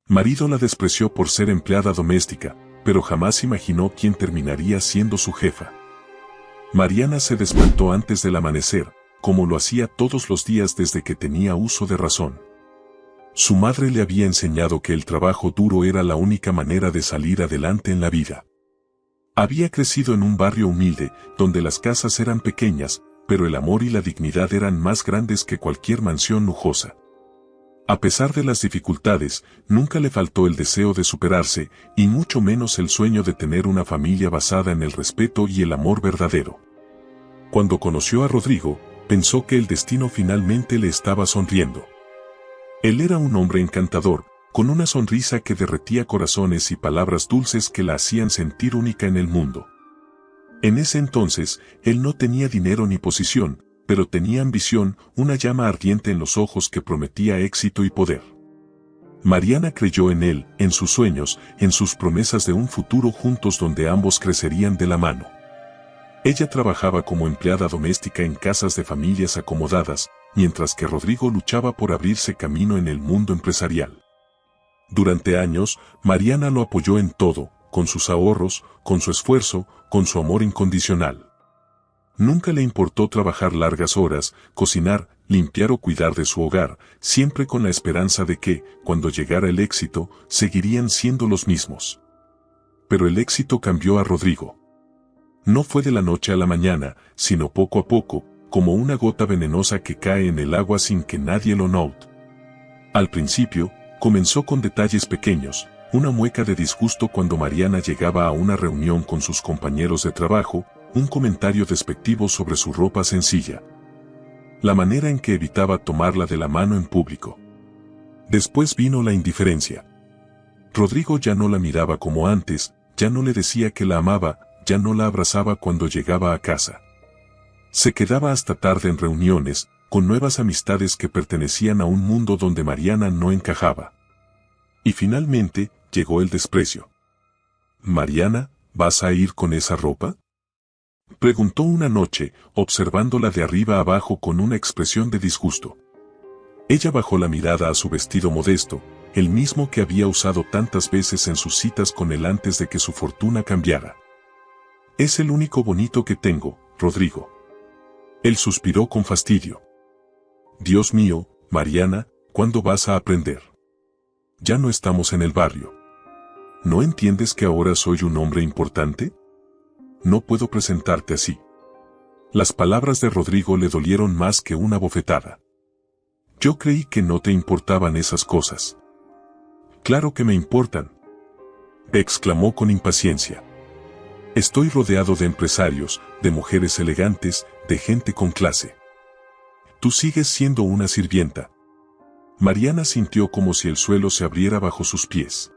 Marido la despreció por ser empleada doméstica, pero jamás imaginó quién terminaría siendo su jefa. Mariana se despertó antes del amanecer, como lo hacía todos los días desde que tenía uso de razón. Su madre le había enseñado que el trabajo duro era la única manera de salir adelante en la vida. Había crecido en un barrio humilde, donde las casas eran pequeñas, pero el amor y la dignidad eran más grandes que cualquier mansión lujosa. A pesar de las dificultades, nunca le faltó el deseo de superarse, y mucho menos el sueño de tener una familia basada en el respeto y el amor verdadero. Cuando conoció a Rodrigo, pensó que el destino finalmente le estaba sonriendo. Él era un hombre encantador, con una sonrisa que derretía corazones y palabras dulces que la hacían sentir única en el mundo. En ese entonces, él no tenía dinero ni posición, pero tenía ambición, una llama ardiente en los ojos que prometía éxito y poder. Mariana creyó en él, en sus sueños, en sus promesas de un futuro juntos donde ambos crecerían de la mano. Ella trabajaba como empleada doméstica en casas de familias acomodadas, mientras que Rodrigo luchaba por abrirse camino en el mundo empresarial. Durante años, Mariana lo apoyó en todo, con sus ahorros, con su esfuerzo, con su amor incondicional. Nunca le importó trabajar largas horas, cocinar, limpiar o cuidar de su hogar, siempre con la esperanza de que, cuando llegara el éxito, seguirían siendo los mismos. Pero el éxito cambió a Rodrigo. No fue de la noche a la mañana, sino poco a poco, como una gota venenosa que cae en el agua sin que nadie lo note. Al principio, comenzó con detalles pequeños, una mueca de disgusto cuando Mariana llegaba a una reunión con sus compañeros de trabajo, un comentario despectivo sobre su ropa sencilla. La manera en que evitaba tomarla de la mano en público. Después vino la indiferencia. Rodrigo ya no la miraba como antes, ya no le decía que la amaba, ya no la abrazaba cuando llegaba a casa. Se quedaba hasta tarde en reuniones, con nuevas amistades que pertenecían a un mundo donde Mariana no encajaba. Y finalmente, llegó el desprecio. «Mariana, ¿vas a ir con esa ropa?», preguntó una noche, observándola de arriba abajo con una expresión de disgusto. Ella bajó la mirada a su vestido modesto, el mismo que había usado tantas veces en sus citas con él antes de que su fortuna cambiara. «Es el único bonito que tengo, Rodrigo». Él suspiró con fastidio. «Dios mío, Mariana, ¿cuándo vas a aprender? Ya no estamos en el barrio. ¿No entiendes que ahora soy un hombre importante? No puedo presentarte así». Las palabras de Rodrigo le dolieron más que una bofetada. «Yo creí que no te importaban esas cosas». «Claro que me importan», exclamó con impaciencia. «Estoy rodeado de empresarios, de mujeres elegantes, de gente con clase. Tú sigues siendo una sirvienta». Mariana sintió como si el suelo se abriera bajo sus pies.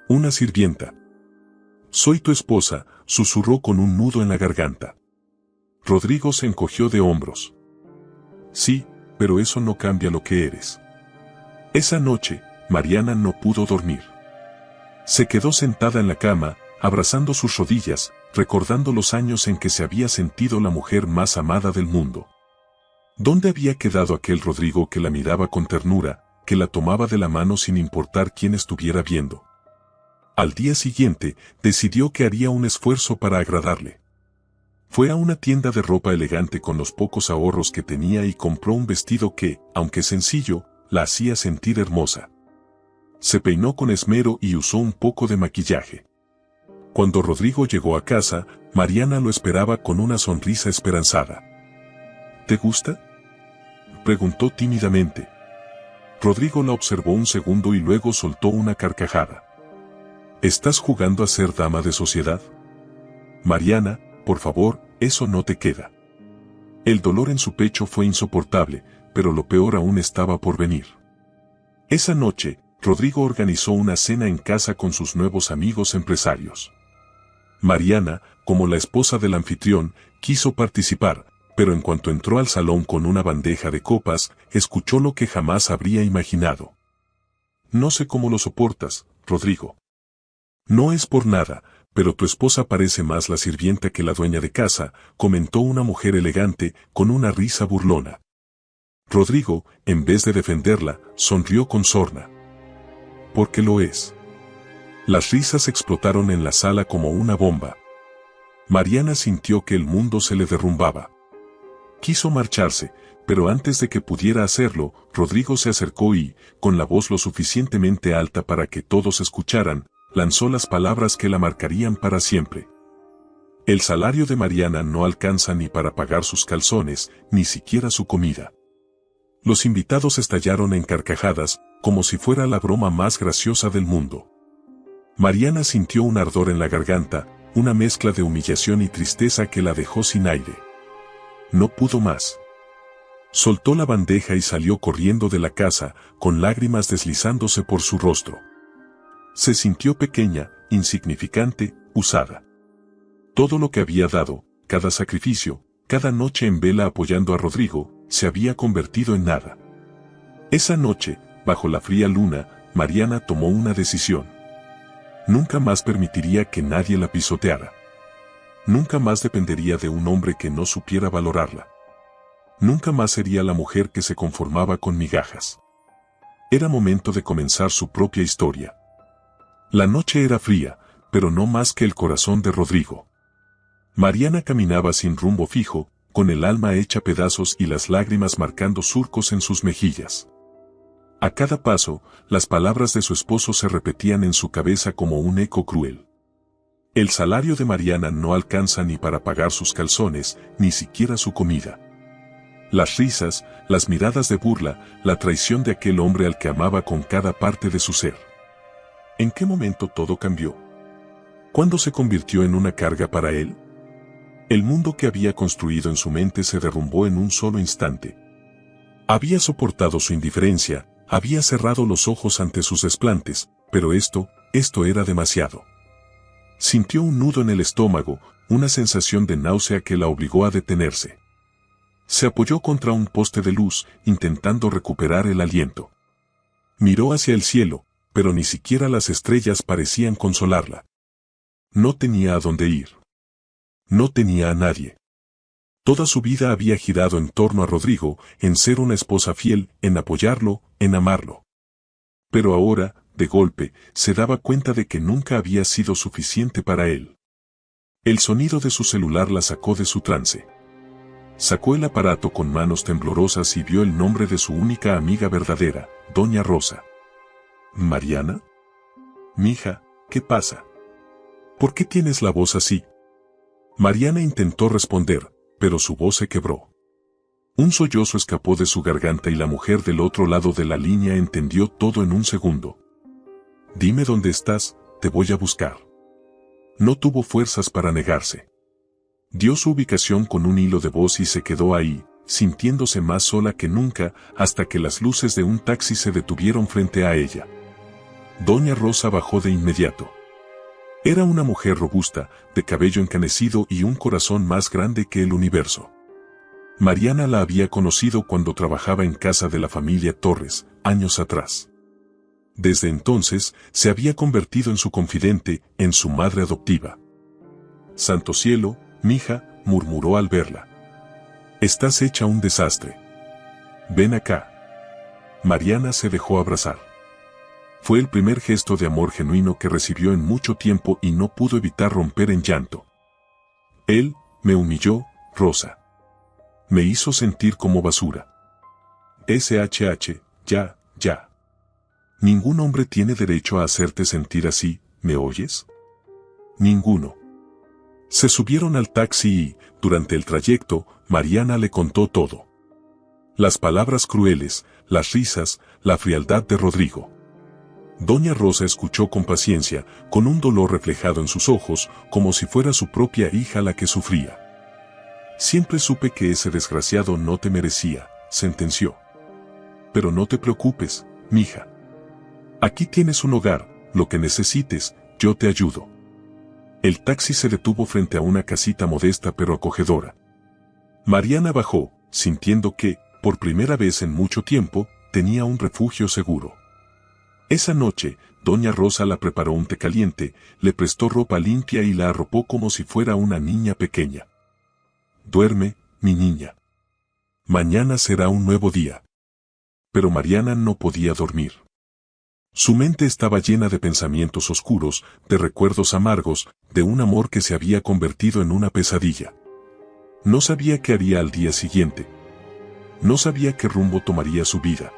«Una sirvienta». «Soy tu esposa», susurró con un nudo en la garganta. Rodrigo se encogió de hombros. «Sí, pero eso no cambia lo que eres». Esa noche, Mariana no pudo dormir. Se quedó sentada en la cama, abrazando sus rodillas, recordando los años en que se había sentido la mujer más amada del mundo. ¿Dónde había quedado aquel Rodrigo que la miraba con ternura, que la tomaba de la mano sin importar quién estuviera viendo? Al día siguiente, decidió que haría un esfuerzo para agradarle. Fue a una tienda de ropa elegante con los pocos ahorros que tenía y compró un vestido que, aunque sencillo, la hacía sentir hermosa. Se peinó con esmero y usó un poco de maquillaje. Cuando Rodrigo llegó a casa, Mariana lo esperaba con una sonrisa esperanzada. «¿Te gusta?», preguntó tímidamente. Rodrigo la observó un segundo y luego soltó una carcajada. «¿Estás jugando a ser dama de sociedad? Mariana, por favor, eso no te queda». El dolor en su pecho fue insoportable, pero lo peor aún estaba por venir. Esa noche, Rodrigo organizó una cena en casa con sus nuevos amigos empresarios. Mariana, como la esposa del anfitrión, quiso participar, pero en cuanto entró al salón con una bandeja de copas, escuchó lo que jamás habría imaginado. «No sé cómo lo soportas, Rodrigo. No es por nada, pero tu esposa parece más la sirvienta que la dueña de casa», comentó una mujer elegante, con una risa burlona. Rodrigo, en vez de defenderla, sonrió con sorna. porque lo es. Las risas explotaron en la sala como una bomba. Mariana sintió que el mundo se le derrumbaba. Quiso marcharse, pero antes de que pudiera hacerlo, Rodrigo se acercó y, con la voz lo suficientemente alta para que todos escucharan, lanzó las palabras que la marcarían para siempre. El salario de Mariana no alcanza ni para pagar sus calzones, ni siquiera su comida. Los invitados estallaron en carcajadas, como si fuera la broma más graciosa del mundo. Mariana sintió un ardor en la garganta, una mezcla de humillación y tristeza que la dejó sin aire. No pudo más. Soltó la bandeja y salió corriendo de la casa, con lágrimas deslizándose por su rostro. Se sintió pequeña, insignificante, usada. Todo lo que había dado, cada sacrificio, cada noche en vela apoyando a Rodrigo, se había convertido en nada. Esa noche, bajo la fría luna, Mariana tomó una decisión. Nunca más permitiría que nadie la pisoteara. Nunca más dependería de un hombre que no supiera valorarla. Nunca más sería la mujer que se conformaba con migajas. Era momento de comenzar su propia historia. La noche era fría, pero no más que el corazón de Rodrigo. Mariana caminaba sin rumbo fijo, con el alma hecha pedazos y las lágrimas marcando surcos en sus mejillas. A cada paso, las palabras de su esposo se repetían en su cabeza como un eco cruel. El salario de Mariana no alcanza ni para pagar sus calzones, ni siquiera su comida. Las risas, las miradas de burla, la traición de aquel hombre al que amaba con cada parte de su ser. ¿En qué momento todo cambió? ¿Cuándo se convirtió en una carga para él? El mundo que había construido en su mente se derrumbó en un solo instante. Había soportado su indiferencia, había cerrado los ojos ante sus desplantes, pero esto era demasiado. Sintió un nudo en el estómago, una sensación de náusea que la obligó a detenerse. Se apoyó contra un poste de luz, intentando recuperar el aliento. Miró hacia el cielo, pero ni siquiera las estrellas parecían consolarla. No tenía a dónde ir. No tenía a nadie. Toda su vida había girado en torno a Rodrigo, en ser una esposa fiel, en apoyarlo, en amarlo. Pero ahora, de golpe, se daba cuenta de que nunca había sido suficiente para él. El sonido de su celular la sacó de su trance. Sacó el aparato con manos temblorosas y vio el nombre de su única amiga verdadera, Doña Rosa. ¿Mariana? Mija, ¿qué pasa? ¿Por qué tienes la voz así? Mariana intentó responder, pero su voz se quebró. Un sollozo escapó de su garganta y la mujer del otro lado de la línea entendió todo en un segundo. Dime dónde estás, te voy a buscar. No tuvo fuerzas para negarse. Dio su ubicación con un hilo de voz y se quedó ahí, sintiéndose más sola que nunca, hasta que las luces de un taxi se detuvieron frente a ella. Doña Rosa bajó de inmediato. Era una mujer robusta, de cabello encanecido y un corazón más grande que el universo. Mariana la había conocido cuando trabajaba en casa de la familia Torres, años atrás. Desde entonces, se había convertido en su confidente, en su madre adoptiva. Santo cielo, mija, murmuró al verla. Estás hecha un desastre. Ven acá. Mariana se dejó abrazar. Fue el primer gesto de amor genuino que recibió en mucho tiempo y no pudo evitar romper en llanto. Él me humilló, Rosa. Me hizo sentir como basura. SHH, ya. Ningún hombre tiene derecho a hacerte sentir así, ¿me oyes? Ninguno. Se subieron al taxi y, durante el trayecto, Mariana le contó todo. Las palabras crueles, las risas, la frialdad de Rodrigo. Doña Rosa escuchó con paciencia, con un dolor reflejado en sus ojos, como si fuera su propia hija la que sufría. Siempre supe que ese desgraciado no te merecía, sentenció. Pero no te preocupes, mija. Aquí tienes un hogar, lo que necesites, yo te ayudo. El taxi se detuvo frente a una casita modesta pero acogedora. Mariana bajó, sintiendo que, por primera vez en mucho tiempo, tenía un refugio seguro. Esa noche, Doña Rosa la preparó un té caliente, le prestó ropa limpia y la arropó como si fuera una niña pequeña. Duerme, mi niña. Mañana será un nuevo día. Pero Mariana no podía dormir. Su mente estaba llena de pensamientos oscuros, de recuerdos amargos, de un amor que se había convertido en una pesadilla. No sabía qué haría al día siguiente. No sabía qué rumbo tomaría su vida.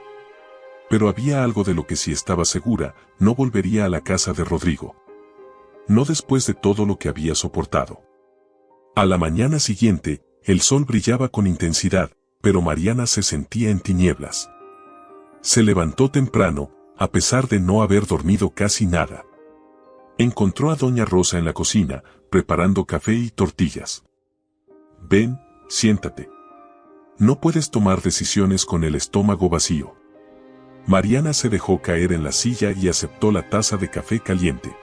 Pero había algo de lo que sí estaba segura: no volvería a la casa de Rodrigo. No después de todo lo que había soportado. A la mañana siguiente, el sol brillaba con intensidad, pero Mariana se sentía en tinieblas. Se levantó temprano, a pesar de no haber dormido casi nada. Encontró a doña Rosa en la cocina, preparando café y tortillas. «Ven, siéntate. No puedes tomar decisiones con el estómago vacío». Mariana se dejó caer en la silla y aceptó la taza de café caliente.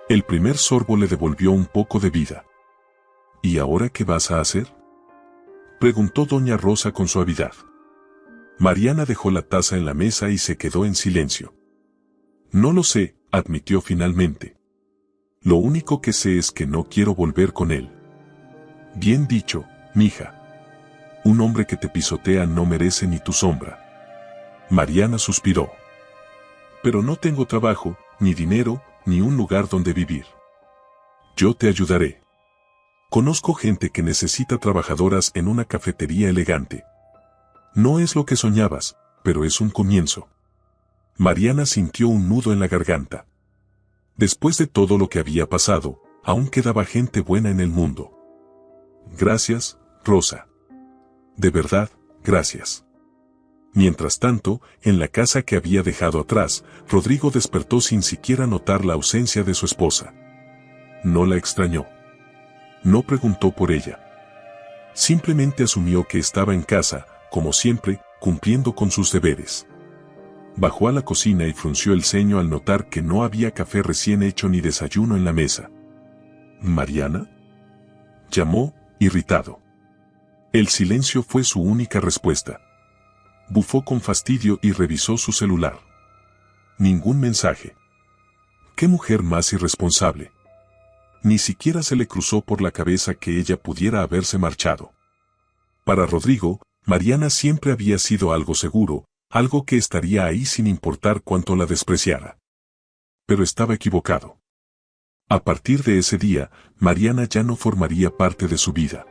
El primer sorbo le devolvió un poco de vida. «¿Y ahora qué vas a hacer?», preguntó doña Rosa con suavidad. Mariana dejó la taza en la mesa y se quedó en silencio. «No lo sé», admitió finalmente. «Lo único que sé es que no quiero volver con él». «Bien dicho, mija. Un hombre que te pisotea no merece ni tu sombra». Mariana suspiró. «Pero no tengo trabajo, ni dinero, ni un lugar donde vivir». «Yo te ayudaré. Conozco gente que necesita trabajadoras en una cafetería elegante. No es lo que soñabas, pero es un comienzo». Mariana sintió un nudo en la garganta. Después de todo lo que había pasado, aún quedaba gente buena en el mundo. «Gracias, Rosa. De verdad, gracias». Mientras tanto, en la casa que había dejado atrás, Rodrigo despertó sin siquiera notar la ausencia de su esposa. No la extrañó. No preguntó por ella. Simplemente asumió que estaba en casa, como siempre, cumpliendo con sus deberes. Bajó a la cocina y frunció el ceño al notar que no había café recién hecho ni desayuno en la mesa. «¿Mariana?», llamó, irritado. El silencio fue su única respuesta. Bufó con fastidio y revisó su celular. Ningún mensaje. ¿Qué mujer más irresponsable? Ni siquiera se le cruzó por la cabeza que ella pudiera haberse marchado. Para Rodrigo, Mariana siempre había sido algo seguro, algo que estaría ahí sin importar cuánto la despreciara. Pero estaba equivocado. A partir de ese día, Mariana ya no formaría parte de su vida.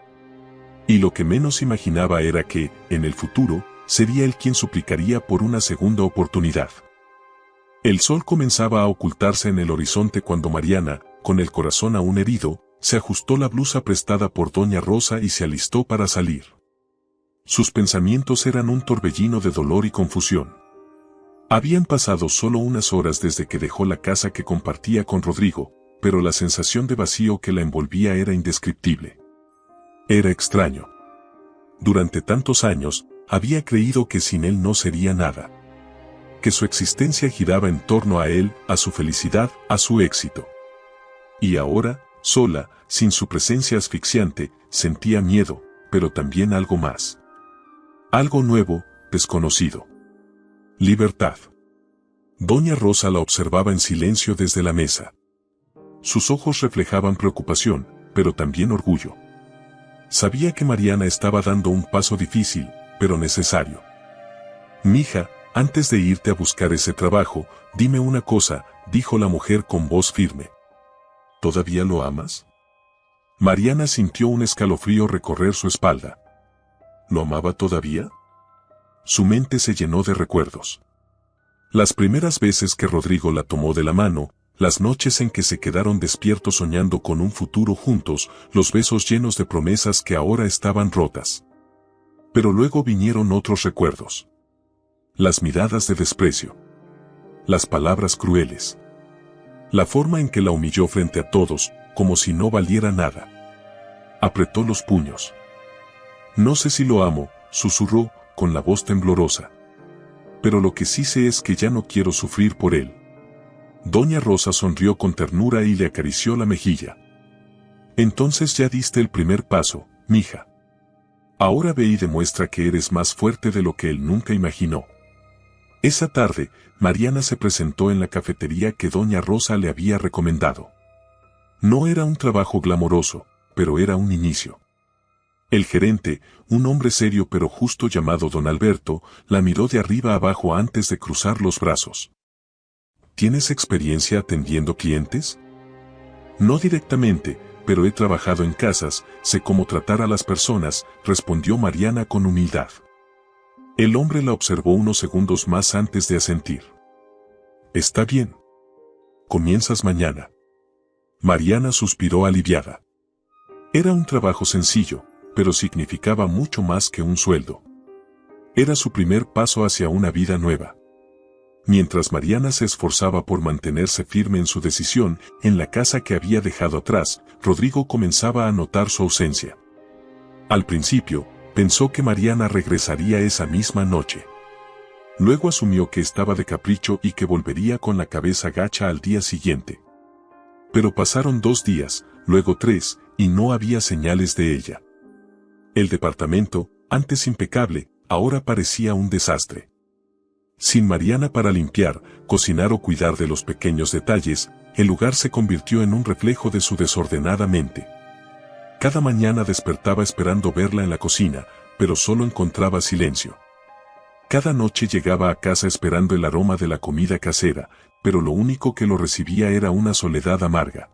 Y lo que menos imaginaba era que, en el futuro, sería él quien suplicaría por una segunda oportunidad. El sol comenzaba a ocultarse en el horizonte cuando Mariana, con el corazón aún herido, se ajustó la blusa prestada por doña Rosa y se alistó para salir. Sus pensamientos eran un torbellino de dolor y confusión. Habían pasado solo unas horas desde que dejó la casa que compartía con Rodrigo, pero la sensación de vacío que la envolvía era indescriptible. Era extraño. Durante tantos años, había creído que sin él no sería nada. Que su existencia giraba en torno a él, a su felicidad, a su éxito. Y ahora, sola, sin su presencia asfixiante, sentía miedo, pero también algo más. Algo nuevo, desconocido. Libertad. Doña Rosa la observaba en silencio desde la mesa. Sus ojos reflejaban preocupación, pero también orgullo. Sabía que Mariana estaba dando un paso difícil, pero necesario. «Mija, antes de irte a buscar ese trabajo, dime una cosa», dijo la mujer con voz firme. «¿Todavía lo amas?». Mariana sintió un escalofrío recorrer su espalda. ¿Lo amaba todavía? Su mente se llenó de recuerdos. Las primeras veces que Rodrigo la tomó de la mano, las noches en que se quedaron despiertos soñando con un futuro juntos, los besos llenos de promesas que ahora estaban rotas. Pero luego vinieron otros recuerdos. Las miradas de desprecio. Las palabras crueles. La forma en que la humilló frente a todos, como si no valiera nada. Apretó los puños. «No sé si lo amo», susurró, con la voz temblorosa. «Pero lo que sí sé es que ya no quiero sufrir por él». Doña Rosa sonrió con ternura y le acarició la mejilla. «Entonces ya diste el primer paso, mija. Ahora ve y demuestra que eres más fuerte de lo que él nunca imaginó». Esa tarde, Mariana se presentó en la cafetería que doña Rosa le había recomendado. No era un trabajo glamoroso, pero era un inicio. El gerente, un hombre serio pero justo llamado don Alberto, la miró de arriba abajo antes de cruzar los brazos. ¿Tienes experiencia atendiendo clientes? No directamente, pero he trabajado en casas, sé cómo tratar a las personas, respondió Mariana con humildad. El hombre la observó unos segundos más antes de asentir. Está bien. Comienzas mañana. Mariana suspiró aliviada. Era un trabajo sencillo, pero significaba mucho más que un sueldo. Era su primer paso hacia una vida nueva. Mientras Mariana se esforzaba por mantenerse firme en su decisión, en la casa que había dejado atrás, Rodrigo comenzaba a notar su ausencia. Al principio, pensó que Mariana regresaría esa misma noche. Luego asumió que estaba de capricho y que volvería con la cabeza gacha al día siguiente. Pero pasaron 2 días, luego 3, y no había señales de ella. El departamento, antes impecable, ahora parecía un desastre. Sin Mariana para limpiar, cocinar o cuidar de los pequeños detalles, el lugar se convirtió en un reflejo de su desordenada mente. Cada mañana despertaba esperando verla en la cocina, pero solo encontraba silencio. Cada noche llegaba a casa esperando el aroma de la comida casera, pero lo único que lo recibía era una soledad amarga.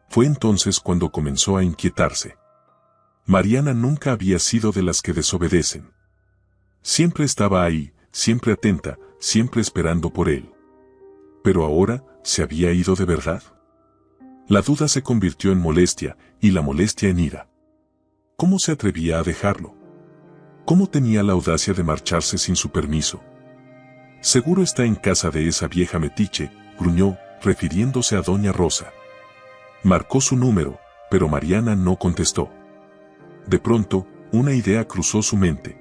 Fue entonces cuando comenzó a inquietarse. Mariana nunca había sido de las que desobedecen. Siempre estaba ahí, siempre atenta, siempre esperando por él. Pero ahora, ¿se había ido de verdad? La duda se convirtió en molestia, y la molestia en ira. ¿Cómo se atrevía a dejarlo? ¿Cómo tenía la audacia de marcharse sin su permiso? Seguro está en casa de esa vieja metiche, gruñó, refiriéndose a doña Rosa. Marcó su número, pero Mariana no contestó. De pronto, una idea cruzó su mente.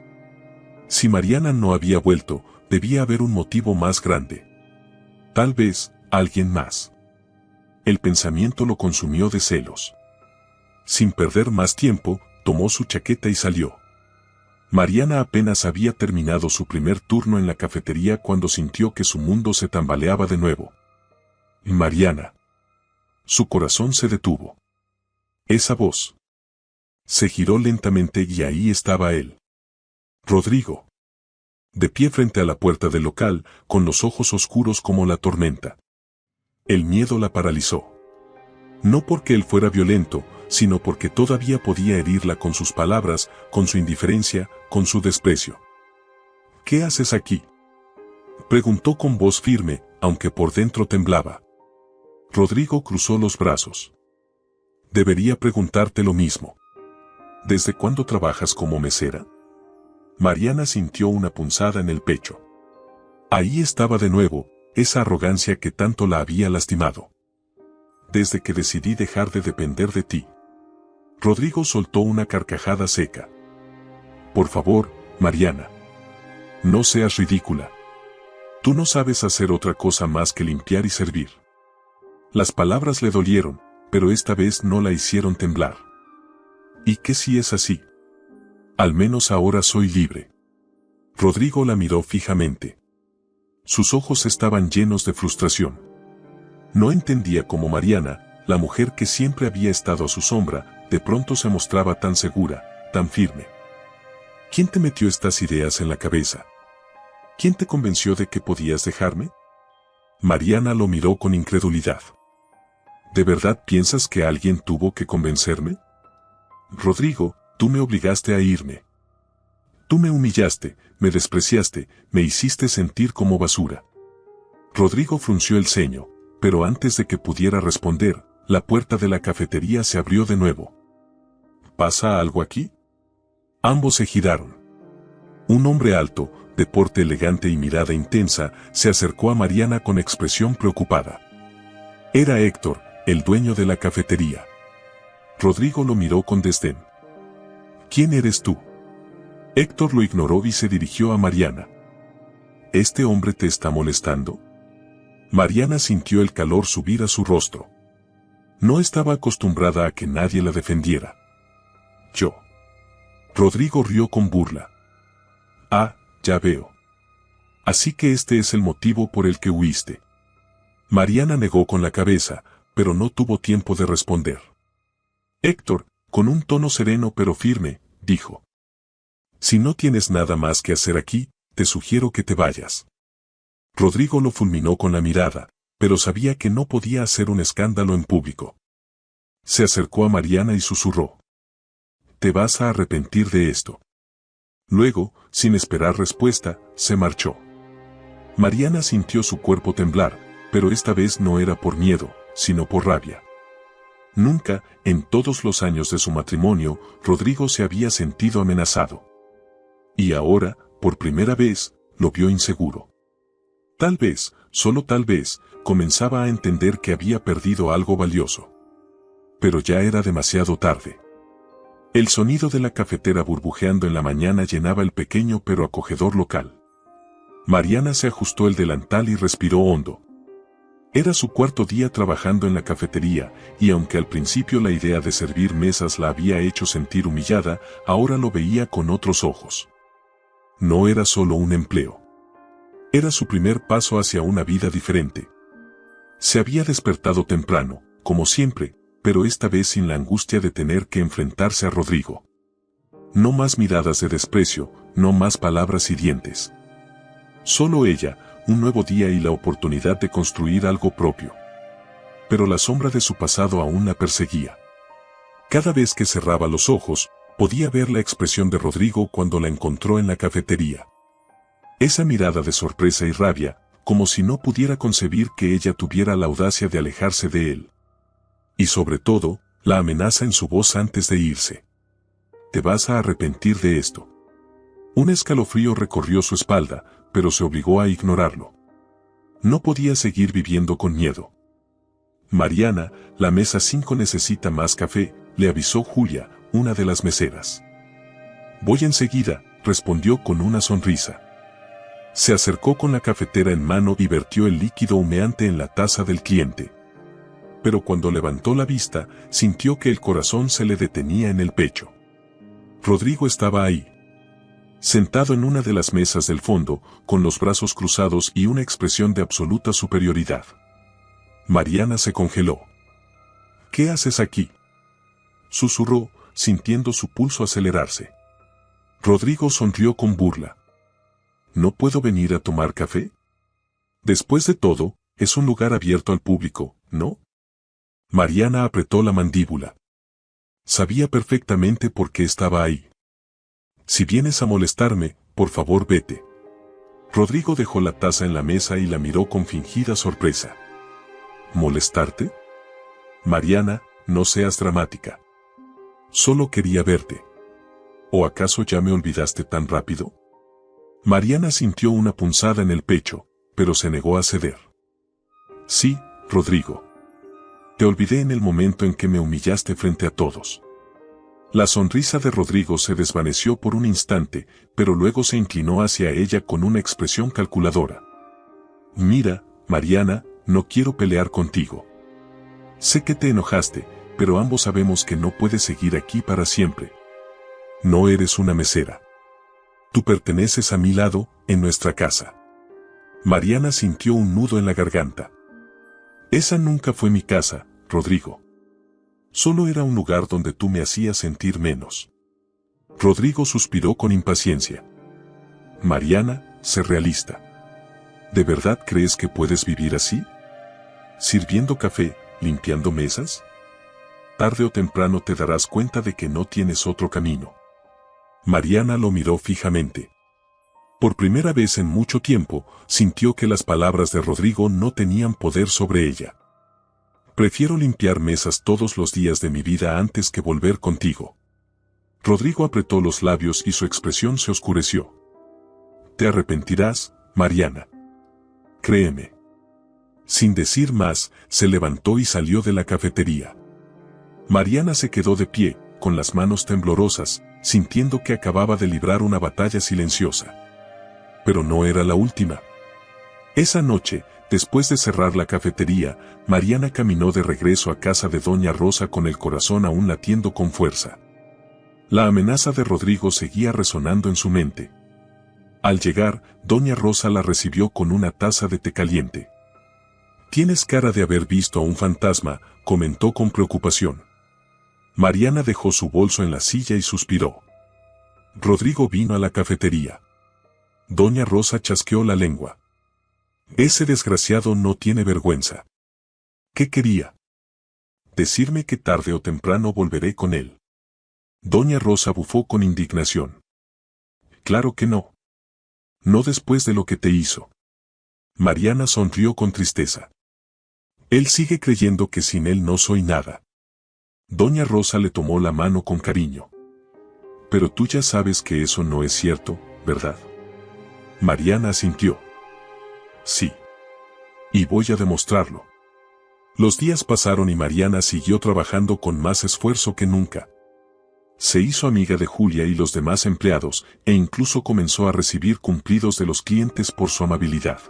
Si Mariana no había vuelto, debía haber un motivo más grande. Tal vez, alguien más. El pensamiento lo consumió de celos. Sin perder más tiempo, tomó su chaqueta y salió. Mariana apenas había terminado su primer turno en la cafetería cuando sintió que su mundo se tambaleaba de nuevo. Mariana. Su corazón se detuvo. Esa voz. Se giró lentamente y ahí estaba él. Rodrigo. De pie frente a la puerta del local, con los ojos oscuros como la tormenta. El miedo la paralizó. No porque él fuera violento, sino porque todavía podía herirla con sus palabras, con su indiferencia, con su desprecio. ¿Qué haces aquí?, preguntó con voz firme, aunque por dentro temblaba. Rodrigo cruzó los brazos. Debería preguntarte lo mismo. ¿Desde cuándo trabajas como mesera? Mariana sintió una punzada en el pecho. Ahí estaba de nuevo, esa arrogancia que tanto la había lastimado. Desde que decidí dejar de depender de ti. Rodrigo soltó una carcajada seca. Por favor, Mariana. No seas ridícula. Tú no sabes hacer otra cosa más que limpiar y servir. Las palabras le dolieron, pero esta vez no la hicieron temblar. ¿Y qué si es así? Al menos ahora soy libre. Rodrigo la miró fijamente. Sus ojos estaban llenos de frustración. No entendía cómo Mariana, la mujer que siempre había estado a su sombra, de pronto se mostraba tan segura, tan firme. ¿Quién te metió estas ideas en la cabeza? ¿Quién te convenció de que podías dejarme? Mariana lo miró con incredulidad. ¿De verdad piensas que alguien tuvo que convencerme? Rodrigo, tú me obligaste a irme. Tú me humillaste, me despreciaste, me hiciste sentir como basura. Rodrigo frunció el ceño, pero antes de que pudiera responder, la puerta de la cafetería se abrió de nuevo. ¿Pasa algo aquí? Ambos se giraron. Un hombre alto, de porte elegante y mirada intensa, se acercó a Mariana con expresión preocupada. Era Héctor, el dueño de la cafetería. Rodrigo lo miró con desdén. ¿Quién eres tú? Héctor lo ignoró y se dirigió a Mariana. ¿Este hombre te está molestando? Mariana sintió el calor subir a su rostro. No estaba acostumbrada a que nadie la defendiera. Yo. Rodrigo rió con burla. Ah, ya veo. Así que este es el motivo por el que huiste. Mariana negó con la cabeza, pero no tuvo tiempo de responder. Héctor, con un tono sereno pero firme, dijo. Si no tienes nada más que hacer aquí, te sugiero que te vayas. Rodrigo lo fulminó con la mirada, pero sabía que no podía hacer un escándalo en público. Se acercó a Mariana y susurró: «Te vas a arrepentir de esto». Luego, sin esperar respuesta, se marchó. Mariana sintió su cuerpo temblar, pero esta vez no era por miedo, sino por rabia. Nunca, en todos los años de su matrimonio, Rodrigo se había sentido amenazado. Y ahora, por primera vez, lo vio inseguro. Tal vez, solo tal vez, comenzaba a entender que había perdido algo valioso. Pero ya era demasiado tarde. El sonido de la cafetera burbujeando en la mañana llenaba el pequeño pero acogedor local. Mariana se ajustó el delantal y respiró hondo. Era su cuarto día trabajando en la cafetería, y aunque al principio la idea de servir mesas la había hecho sentir humillada, ahora lo veía con otros ojos. No era solo un empleo. Era su primer paso hacia una vida diferente. Se había despertado temprano, como siempre, pero esta vez sin la angustia de tener que enfrentarse a Rodrigo. No más miradas de desprecio, no más palabras hirientes. Solo ella, un nuevo día y la oportunidad de construir algo propio. Pero la sombra de su pasado aún la perseguía. Cada vez que cerraba los ojos, podía ver la expresión de Rodrigo cuando la encontró en la cafetería. Esa mirada de sorpresa y rabia, como si no pudiera concebir que ella tuviera la audacia de alejarse de él. Y sobre todo, la amenaza en su voz antes de irse. «Te vas a arrepentir de esto». Un escalofrío recorrió su espalda, pero se obligó a ignorarlo. No podía seguir viviendo con miedo. «Mariana, la mesa 5 necesita más café», le avisó Julia, una de las meseras. «Voy enseguida», respondió con una sonrisa. Se acercó con la cafetera en mano y vertió el líquido humeante en la taza del cliente. Pero cuando levantó la vista, sintió que el corazón se le detenía en el pecho. Rodrigo estaba ahí, sentado en una de las mesas del fondo, con los brazos cruzados y una expresión de absoluta superioridad. Mariana se congeló. «¿Qué haces aquí?», susurró, sintiendo su pulso acelerarse. Rodrigo sonrió con burla. «¿No puedo venir a tomar café? Después de todo, es un lugar abierto al público, ¿no?». Mariana apretó la mandíbula. Sabía perfectamente por qué estaba ahí. «Si vienes a molestarme, por favor vete». Rodrigo dejó la taza en la mesa y la miró con fingida sorpresa. «¿Molestarte? Mariana, no seas dramática. Solo quería verte. ¿O acaso ya me olvidaste tan rápido?». Mariana sintió una punzada en el pecho, pero se negó a ceder. «Sí, Rodrigo. Te olvidé en el momento en que me humillaste frente a todos». La sonrisa de Rodrigo se desvaneció por un instante, pero luego se inclinó hacia ella con una expresión calculadora. «Mira, Mariana, no quiero pelear contigo. Sé que te enojaste, pero ambos sabemos que no puedes seguir aquí para siempre. No eres una mesera. Tú perteneces a mi lado, en nuestra casa». Mariana sintió un nudo en la garganta. «Esa nunca fue mi casa, Rodrigo. Solo era un lugar donde tú me hacías sentir menos». Rodrigo suspiró con impaciencia. «Mariana, sé realista. ¿De verdad crees que puedes vivir así? ¿Sirviendo café, limpiando mesas? Tarde o temprano te darás cuenta de que no tienes otro camino». Mariana lo miró fijamente. Por primera vez en mucho tiempo, sintió que las palabras de Rodrigo no tenían poder sobre ella. «Prefiero limpiar mesas todos los días de mi vida antes que volver contigo». Rodrigo apretó los labios y su expresión se oscureció. «Te arrepentirás, Mariana. Créeme». Sin decir más, se levantó y salió de la cafetería. Mariana se quedó de pie, con las manos temblorosas, sintiendo que acababa de librar una batalla silenciosa. Pero no era la última. Esa noche, después de cerrar la cafetería, Mariana caminó de regreso a casa de Doña Rosa con el corazón aún latiendo con fuerza. La amenaza de Rodrigo seguía resonando en su mente. Al llegar, Doña Rosa la recibió con una taza de té caliente. «Tienes cara de haber visto a un fantasma», comentó con preocupación. Mariana dejó su bolso en la silla y suspiró. Rodrigo vino a la cafetería. Doña Rosa chasqueó la lengua. Ese desgraciado no tiene vergüenza. ¿Qué quería? Decirme que tarde o temprano volveré con él. Doña Rosa bufó con indignación. Claro que no. No después de lo que te hizo. Mariana sonrió con tristeza. Él sigue creyendo que sin él no soy nada. Doña Rosa le tomó la mano con cariño. Pero tú ya sabes que eso no es cierto, ¿verdad? Mariana asintió. Sí. Y voy a demostrarlo. Los días pasaron y Mariana siguió trabajando con más esfuerzo que nunca. Se hizo amiga de Julia y los demás empleados, e incluso comenzó a recibir cumplidos de los clientes por su amabilidad.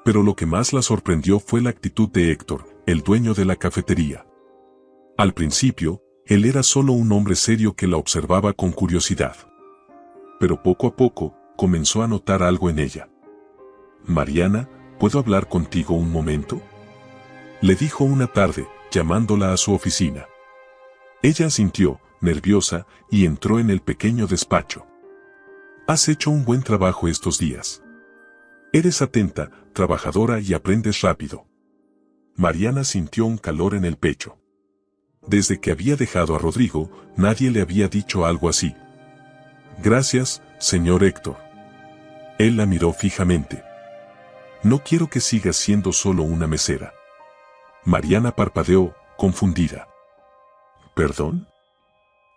Pero lo que más la sorprendió fue la actitud de Héctor, el dueño de la cafetería. Al principio, él era solo un hombre serio que la observaba con curiosidad. Pero poco a poco, comenzó a notar algo en ella. Mariana, ¿puedo hablar contigo un momento? Le dijo una tarde, llamándola a su oficina. Ella asintió, nerviosa, y entró en el pequeño despacho. Has hecho un buen trabajo estos días. Eres atenta, trabajadora y aprendes rápido. Mariana sintió un calor en el pecho. Desde que había dejado a Rodrigo, nadie le había dicho algo así. Gracias, señor Héctor. Él la miró fijamente. No quiero que sigas siendo solo una mesera. Mariana parpadeó, confundida. ¿Perdón?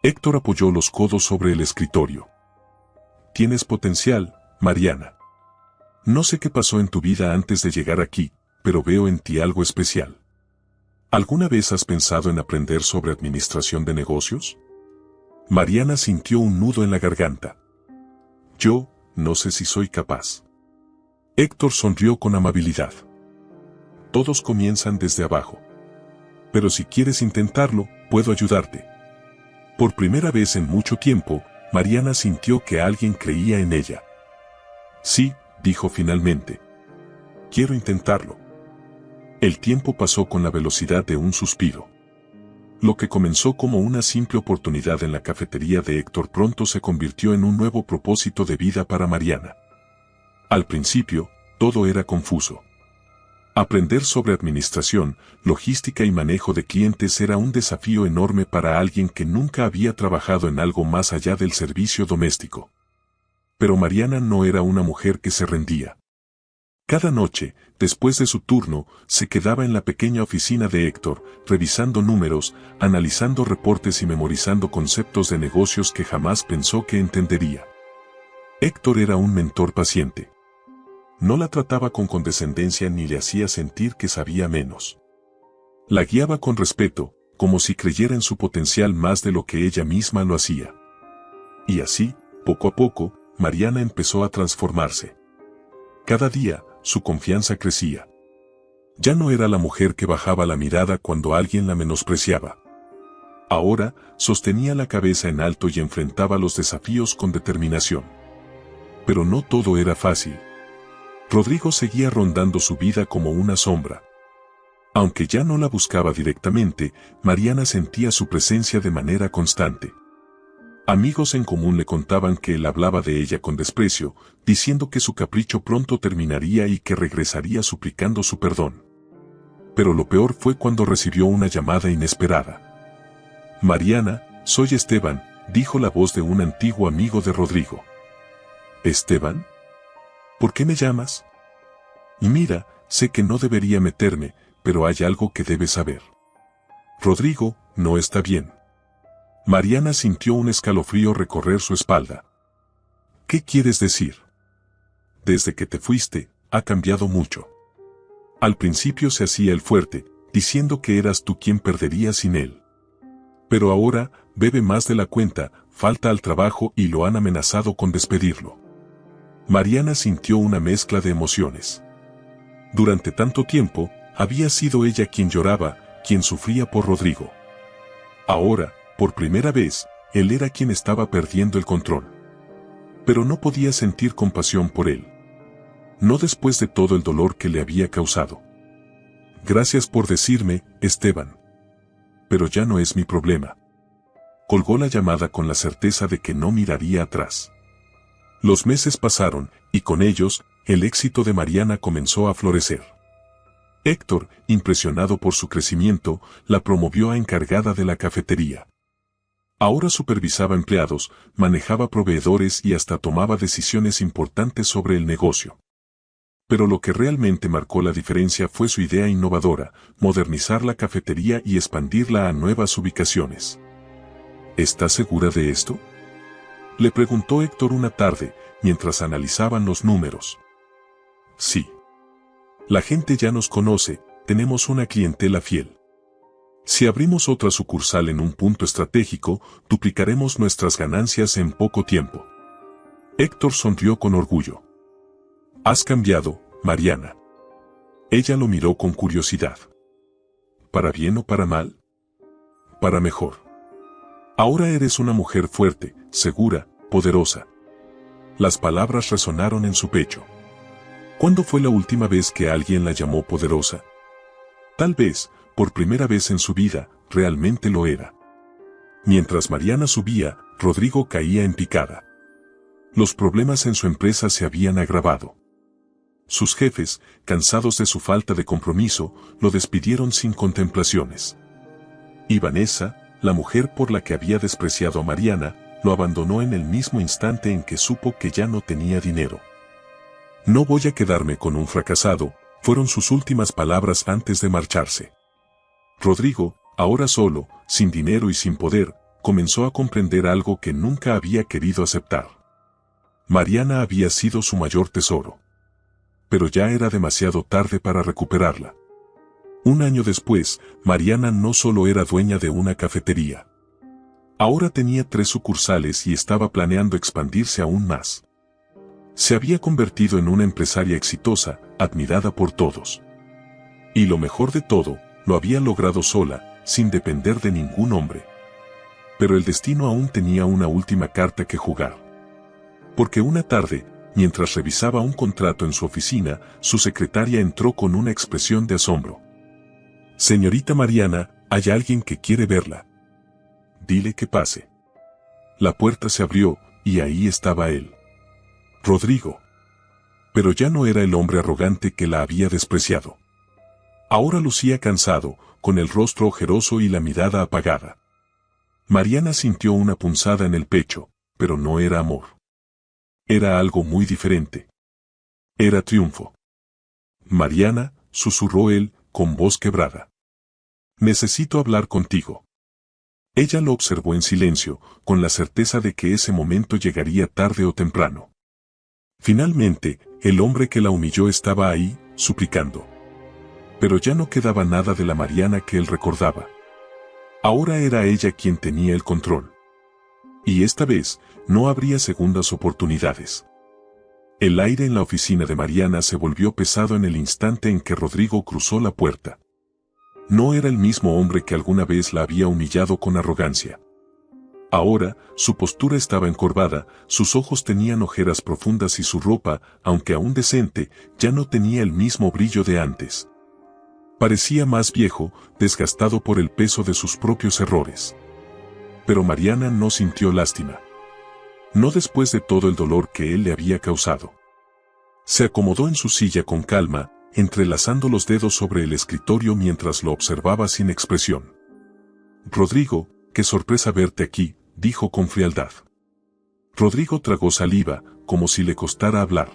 Héctor apoyó los codos sobre el escritorio. Tienes potencial, Mariana. No sé qué pasó en tu vida antes de llegar aquí, pero veo en ti algo especial. ¿Alguna vez has pensado en aprender sobre administración de negocios? Mariana sintió un nudo en la garganta. Yo, no sé si soy capaz. Héctor sonrió con amabilidad. Todos comienzan desde abajo. Pero si quieres intentarlo, puedo ayudarte. Por primera vez en mucho tiempo, Mariana sintió que alguien creía en ella. Sí, dijo finalmente. Quiero intentarlo. El tiempo pasó con la velocidad de un suspiro. Lo que comenzó como una simple oportunidad en la cafetería de Héctor pronto se convirtió en un nuevo propósito de vida para Mariana. Al principio, todo era confuso. Aprender sobre administración, logística y manejo de clientes era un desafío enorme para alguien que nunca había trabajado en algo más allá del servicio doméstico. Pero Mariana no era una mujer que se rendía. Cada noche, después de su turno, se quedaba en la pequeña oficina de Héctor, revisando números, analizando reportes y memorizando conceptos de negocios que jamás pensó que entendería. Héctor era un mentor paciente. No la trataba con condescendencia ni le hacía sentir que sabía menos. La guiaba con respeto, como si creyera en su potencial más de lo que ella misma lo hacía. Y así, poco a poco, Mariana empezó a transformarse. Cada día, su confianza crecía. Ya no era la mujer que bajaba la mirada cuando alguien la menospreciaba. Ahora, sostenía la cabeza en alto y enfrentaba los desafíos con determinación. Pero no todo era fácil. Rodrigo seguía rondando su vida como una sombra. Aunque ya no la buscaba directamente, Mariana sentía su presencia de manera constante. Amigos en común le contaban que él hablaba de ella con desprecio, diciendo que su capricho pronto terminaría y que regresaría suplicando su perdón. Pero lo peor fue cuando recibió una llamada inesperada. Mariana, soy Esteban, dijo la voz de un antiguo amigo de Rodrigo. ¿Esteban? ¿Por qué me llamas? Y mira, sé que no debería meterme, pero hay algo que debes saber. Rodrigo, no está bien. Mariana sintió un escalofrío recorrer su espalda. ¿Qué quieres decir? Desde que te fuiste, ha cambiado mucho. Al principio se hacía el fuerte, diciendo que eras tú quien perdería sin él. Pero ahora, bebe más de la cuenta, falta al trabajo y lo han amenazado con despedirlo. Mariana sintió una mezcla de emociones. Durante tanto tiempo, había sido ella quien lloraba, quien sufría por Rodrigo. Ahora, por primera vez, él era quien estaba perdiendo el control. Pero no podía sentir compasión por él. No después de todo el dolor que le había causado. Gracias por decirme, Esteban. Pero ya no es mi problema. Colgó la llamada con la certeza de que no miraría atrás. Los meses pasaron, y con ellos, el éxito de Mariana comenzó a florecer. Héctor, impresionado por su crecimiento, la promovió a encargada de la cafetería. Ahora supervisaba empleados, manejaba proveedores y hasta tomaba decisiones importantes sobre el negocio. Pero lo que realmente marcó la diferencia fue su idea innovadora: modernizar la cafetería y expandirla a nuevas ubicaciones. ¿Estás segura de esto?, le preguntó Héctor una tarde, mientras analizaban los números. Sí. La gente ya nos conoce, tenemos una clientela fiel. Si abrimos otra sucursal en un punto estratégico, duplicaremos nuestras ganancias en poco tiempo. Héctor sonrió con orgullo. Has cambiado, Mariana. Ella lo miró con curiosidad. ¿Para bien o para mal? Para mejor. Ahora eres una mujer fuerte, segura, poderosa. Las palabras resonaron en su pecho. ¿Cuándo fue la última vez que alguien la llamó poderosa? Tal vez, por primera vez en su vida, realmente lo era. Mientras Mariana subía, Rodrigo caía en picada. Los problemas en su empresa se habían agravado. Sus jefes, cansados de su falta de compromiso, lo despidieron sin contemplaciones. Y Vanessa, la mujer por la que había despreciado a Mariana, lo abandonó en el mismo instante en que supo que ya no tenía dinero. No voy a quedarme con un fracasado, fueron sus últimas palabras antes de marcharse. Rodrigo, ahora solo, sin dinero y sin poder, comenzó a comprender algo que nunca había querido aceptar. Mariana había sido su mayor tesoro. Pero ya era demasiado tarde para recuperarla. Un año después, Mariana no solo era dueña de una cafetería. Ahora tenía 3 sucursales y estaba planeando expandirse aún más. Se había convertido en una empresaria exitosa, admirada por todos. Y lo mejor de todo, lo había logrado sola, sin depender de ningún hombre. Pero el destino aún tenía una última carta que jugar. Porque una tarde, mientras revisaba un contrato en su oficina, su secretaria entró con una expresión de asombro. Señorita Mariana, hay alguien que quiere verla. Dile que pase. La puerta se abrió, y ahí estaba él. Rodrigo. Pero ya no era el hombre arrogante que la había despreciado. Ahora lucía cansado, con el rostro ojeroso y la mirada apagada. Mariana sintió una punzada en el pecho, pero no era amor. Era algo muy diferente. Era triunfo. Mariana, susurró él, con voz quebrada. Necesito hablar contigo. Ella lo observó en silencio, con la certeza de que ese momento llegaría tarde o temprano. Finalmente, el hombre que la humilló estaba ahí, suplicando. Pero ya no quedaba nada de la Mariana que él recordaba. Ahora era ella quien tenía el control. Y esta vez, no habría segundas oportunidades. El aire en la oficina de Mariana se volvió pesado en el instante en que Rodrigo cruzó la puerta. No era el mismo hombre que alguna vez la había humillado con arrogancia. Ahora, su postura estaba encorvada, sus ojos tenían ojeras profundas y su ropa, aunque aún decente, ya no tenía el mismo brillo de antes. Parecía más viejo, desgastado por el peso de sus propios errores. Pero Mariana no sintió lástima. No después de todo el dolor que él le había causado. Se acomodó en su silla con calma, entrelazando los dedos sobre el escritorio mientras lo observaba sin expresión. Rodrigo, qué sorpresa verte aquí, dijo con frialdad. Rodrigo tragó saliva, como si le costara hablar.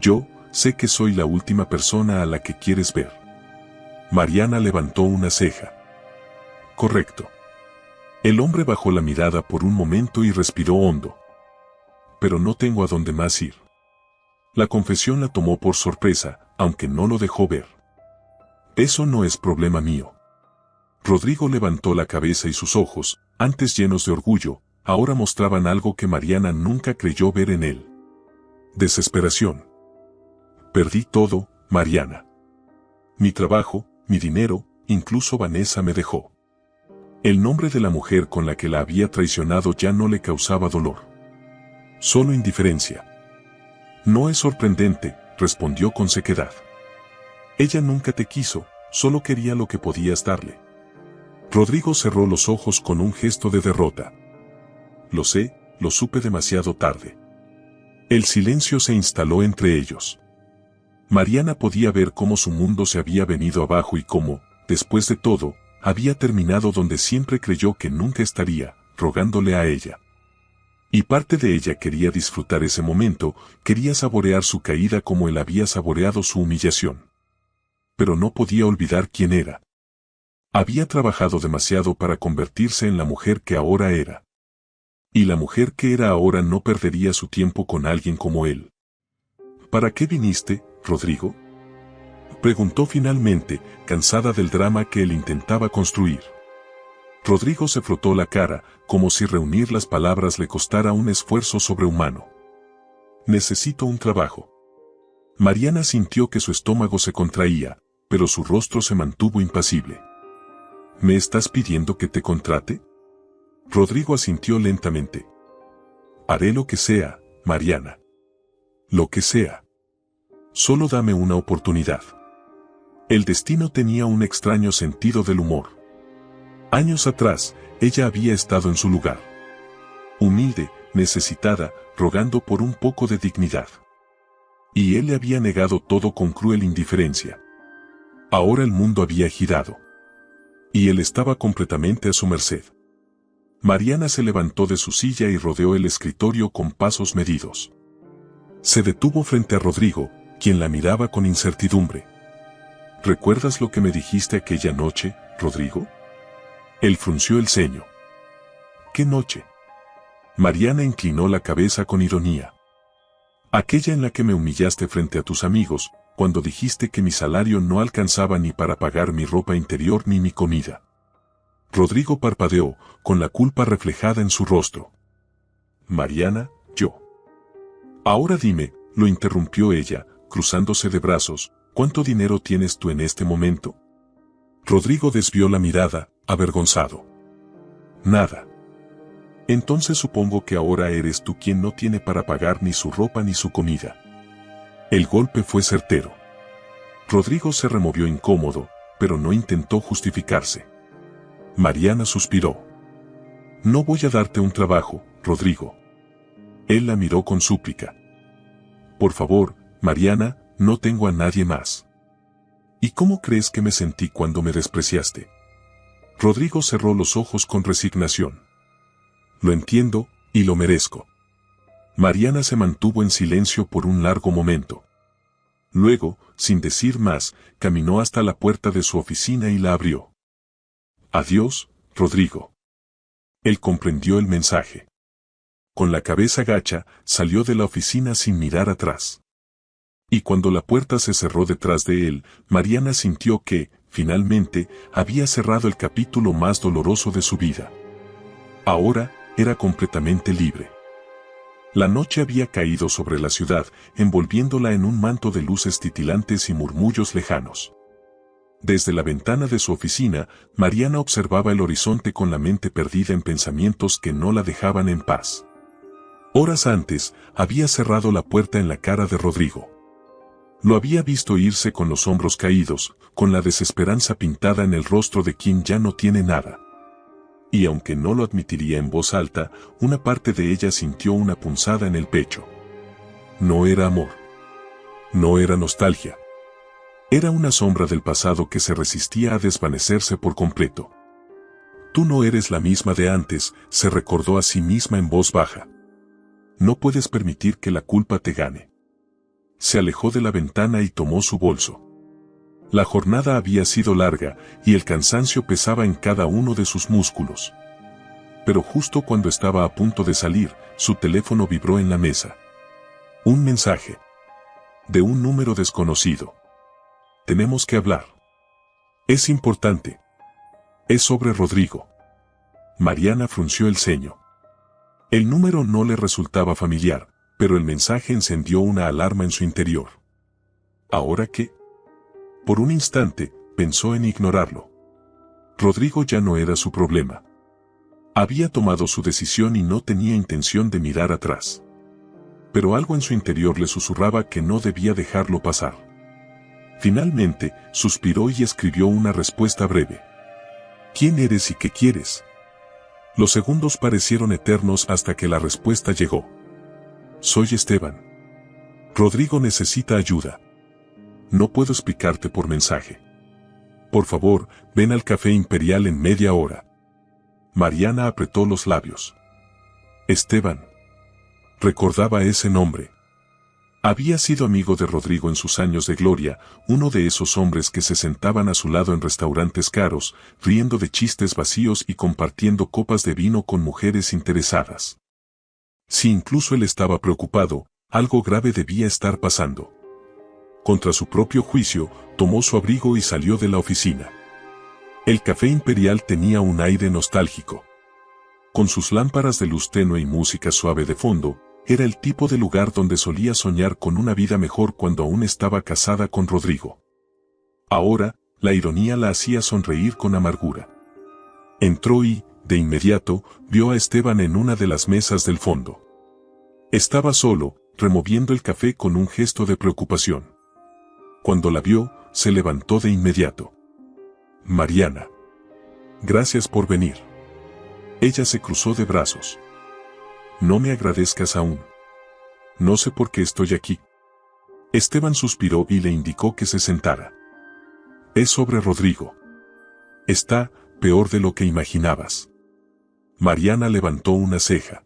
Yo, sé que soy la última persona a la que quieres ver. Mariana levantó una ceja. Correcto. El hombre bajó la mirada por un momento y respiró hondo. Pero no tengo a dónde más ir. La confesión la tomó por sorpresa, aunque no lo dejó ver. Eso no es problema mío. Rodrigo levantó la cabeza y sus ojos, antes llenos de orgullo, ahora mostraban algo que Mariana nunca creyó ver en él. Desesperación. Perdí todo, Mariana. Mi trabajo, mi dinero, incluso Vanessa me dejó. El nombre de la mujer con la que la había traicionado ya no le causaba dolor. Solo indiferencia. No es sorprendente, respondió con sequedad. Ella nunca te quiso, solo quería lo que podías darle. Rodrigo cerró los ojos con un gesto de derrota. Lo sé, lo supe demasiado tarde. El silencio se instaló entre ellos. Mariana podía ver cómo su mundo se había venido abajo y cómo, después de todo, había terminado donde siempre creyó que nunca estaría, rogándole a ella. Y parte de ella quería disfrutar ese momento, quería saborear su caída como él había saboreado su humillación. Pero no podía olvidar quién era. Había trabajado demasiado para convertirse en la mujer que ahora era. Y la mujer que era ahora no perdería su tiempo con alguien como él. ¿Para qué viniste, Rodrigo? Preguntó finalmente, cansada del drama que él intentaba construir. Rodrigo se frotó la cara, como si reunir las palabras le costara un esfuerzo sobrehumano. Necesito un trabajo. Mariana sintió que su estómago se contraía, pero su rostro se mantuvo impasible. ¿Me estás pidiendo que te contrate? Rodrigo asintió lentamente. Haré lo que sea, Mariana. Lo que sea. Solo dame una oportunidad. El destino tenía un extraño sentido del humor. Años atrás, ella había estado en su lugar. Humilde, necesitada, rogando por un poco de dignidad. Y él le había negado todo con cruel indiferencia. Ahora el mundo había girado. Y él estaba completamente a su merced. Mariana se levantó de su silla y rodeó el escritorio con pasos medidos. Se detuvo frente a Rodrigo, quien la miraba con incertidumbre. ¿Recuerdas lo que me dijiste aquella noche, Rodrigo? Él frunció el ceño. ¿Qué noche? Mariana inclinó la cabeza con ironía. Aquella en la que me humillaste frente a tus amigos, cuando dijiste que mi salario no alcanzaba ni para pagar mi ropa interior ni mi comida. Rodrigo parpadeó, con la culpa reflejada en su rostro. Mariana, yo. Ahora dime, lo interrumpió ella, cruzándose de brazos, ¿cuánto dinero tienes tú en este momento? Rodrigo desvió la mirada, avergonzado. Nada. Entonces supongo que ahora eres tú quien no tiene para pagar ni su ropa ni su comida. El golpe fue certero. Rodrigo se removió incómodo, pero no intentó justificarse. Mariana suspiró. No voy a darte un trabajo, Rodrigo. Él la miró con súplica. Por favor, Mariana, no tengo a nadie más. ¿Y cómo crees que me sentí cuando me despreciaste? Rodrigo cerró los ojos con resignación. Lo entiendo, y lo merezco. Mariana se mantuvo en silencio por un largo momento. Luego, sin decir más, caminó hasta la puerta de su oficina y la abrió. Adiós, Rodrigo. Él comprendió el mensaje. Con la cabeza gacha, salió de la oficina sin mirar atrás. Y cuando la puerta se cerró detrás de él, Mariana sintió que, finalmente, había cerrado el capítulo más doloroso de su vida. Ahora, era completamente libre. La noche había caído sobre la ciudad, envolviéndola en un manto de luces titilantes y murmullos lejanos. Desde la ventana de su oficina, Mariana observaba el horizonte con la mente perdida en pensamientos que no la dejaban en paz. Horas antes, había cerrado la puerta en la cara de Rodrigo. Lo había visto irse con los hombros caídos, con la desesperanza pintada en el rostro de quien ya no tiene nada. Y aunque no lo admitiría en voz alta, una parte de ella sintió una punzada en el pecho. No era amor. No era nostalgia. Era una sombra del pasado que se resistía a desvanecerse por completo. Tú no eres la misma de antes, se recordó a sí misma en voz baja. No puedes permitir que la culpa te gane. Se alejó de la ventana y tomó su bolso. La jornada había sido larga, y el cansancio pesaba en cada uno de sus músculos. Pero justo cuando estaba a punto de salir, su teléfono vibró en la mesa. Un mensaje. De un número desconocido. Tenemos que hablar. Es importante. Es sobre Rodrigo. Mariana frunció el ceño. El número no le resultaba familiar, pero el mensaje encendió una alarma en su interior. ¿Ahora qué? Por un instante, pensó en ignorarlo. Rodrigo ya no era su problema. Había tomado su decisión y no tenía intención de mirar atrás. Pero algo en su interior le susurraba que no debía dejarlo pasar. Finalmente, suspiró y escribió una respuesta breve. ¿Quién eres y qué quieres? Los segundos parecieron eternos hasta que la respuesta llegó. Soy Esteban. Rodrigo necesita ayuda. No puedo explicarte por mensaje. Por favor, ven al Café Imperial en media hora. Mariana apretó los labios. Esteban. Recordaba ese nombre. Había sido amigo de Rodrigo en sus años de gloria, uno de esos hombres que se sentaban a su lado en restaurantes caros, riendo de chistes vacíos y compartiendo copas de vino con mujeres interesadas. Si incluso él estaba preocupado, algo grave debía estar pasando. Contra su propio juicio, tomó su abrigo y salió de la oficina. El Café Imperial tenía un aire nostálgico. Con sus lámparas de luz tenue y música suave de fondo, era el tipo de lugar donde solía soñar con una vida mejor cuando aún estaba casada con Rodrigo. Ahora, la ironía la hacía sonreír con amargura. Entró y, de inmediato, vio a Esteban en una de las mesas del fondo. Estaba solo, removiendo el café con un gesto de preocupación. Cuando la vio, se levantó de inmediato. Mariana. Gracias por venir. Ella se cruzó de brazos. No me agradezcas aún. No sé por qué estoy aquí. Esteban suspiró y le indicó que se sentara. Es sobre Rodrigo. Está peor de lo que imaginabas. Mariana levantó una ceja.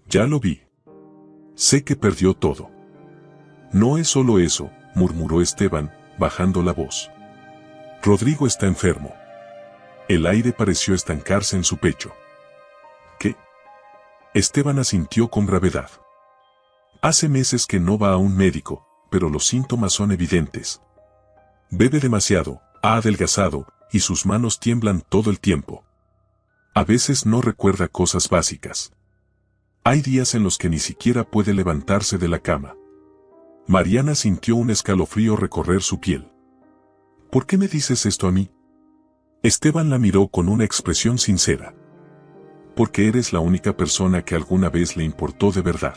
Ya lo vi. Sé que perdió todo. No es solo eso, murmuró Esteban, bajando la voz. Rodrigo está enfermo. El aire pareció estancarse en su pecho. ¿Qué? Esteban asintió con gravedad. Hace meses que no va a un médico, pero los síntomas son evidentes. Bebe demasiado, ha adelgazado, y sus manos tiemblan todo el tiempo. A veces no recuerda cosas básicas. Hay días en los que ni siquiera puede levantarse de la cama. Mariana sintió un escalofrío recorrer su piel. ¿Por qué me dices esto a mí? Esteban la miró con una expresión sincera. Porque eres la única persona que alguna vez le importó de verdad.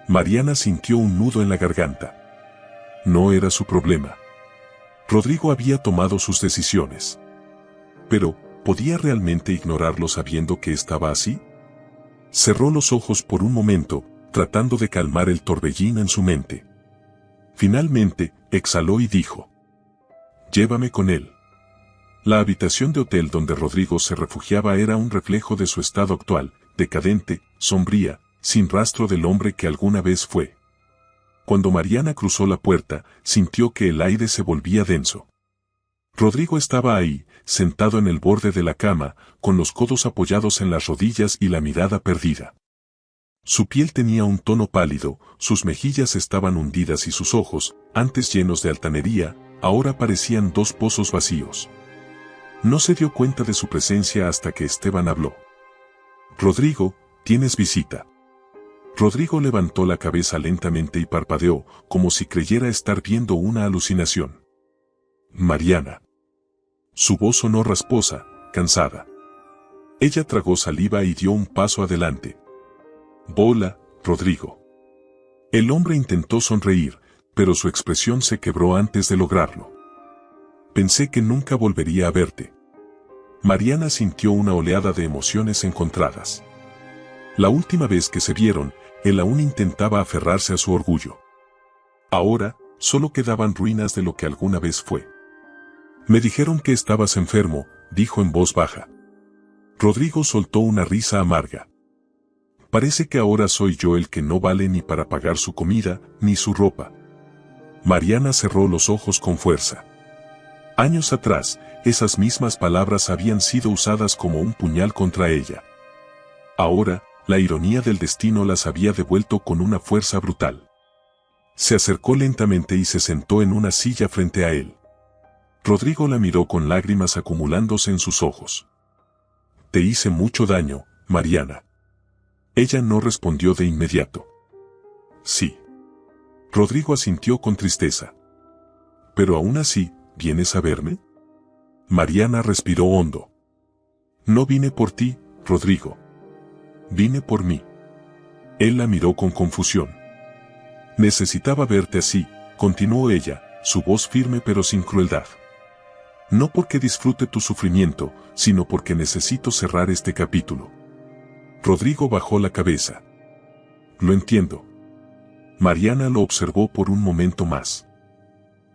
Mariana sintió un nudo en la garganta. No era su problema. Rodrigo había tomado sus decisiones. Pero, ¿podía realmente ignorarlo sabiendo que estaba así? Cerró los ojos por un momento, tratando de calmar el torbellino en su mente. Finalmente, exhaló y dijo: Llévame con él. La habitación de hotel donde Rodrigo se refugiaba era un reflejo de su estado actual, decadente, sombría, sin rastro del hombre que alguna vez fue. Cuando Mariana cruzó la puerta, sintió que el aire se volvía denso. Rodrigo estaba ahí, sentado en el borde de la cama, con los codos apoyados en las rodillas y la mirada perdida. Su piel tenía un tono pálido, sus mejillas estaban hundidas y sus ojos, antes llenos de altanería, ahora parecían dos pozos vacíos. No se dio cuenta de su presencia hasta que Esteban habló. Rodrigo, tienes visita. Rodrigo levantó la cabeza lentamente y parpadeó, como si creyera estar viendo una alucinación. Mariana. Su voz sonó rasposa, cansada. Ella tragó saliva y dio un paso adelante. Hola, Rodrigo. El hombre intentó sonreír, pero su expresión se quebró antes de lograrlo. Pensé que nunca volvería a verte. Mariana sintió una oleada de emociones encontradas. La última vez que se vieron, él aún intentaba aferrarse a su orgullo. Ahora, solo quedaban ruinas de lo que alguna vez fue. Me dijeron que estabas enfermo, dijo en voz baja. Rodrigo soltó una risa amarga. Parece que ahora soy yo el que no vale ni para pagar su comida, ni su ropa. Mariana cerró los ojos con fuerza. Años atrás, esas mismas palabras habían sido usadas como un puñal contra ella. Ahora, la ironía del destino las había devuelto con una fuerza brutal. Se acercó lentamente y se sentó en una silla frente a él. Rodrigo la miró con lágrimas acumulándose en sus ojos. Te hice mucho daño, Mariana. Ella no respondió de inmediato. Sí. Rodrigo asintió con tristeza. Pero aún así, ¿vienes a verme? Mariana respiró hondo. No vine por ti, Rodrigo. Vine por mí. Él la miró con confusión. Necesitaba verte así, continuó ella, su voz firme pero sin crueldad. No porque disfrute tu sufrimiento, sino porque necesito cerrar este capítulo. Rodrigo bajó la cabeza. Lo entiendo. Mariana lo observó por un momento más.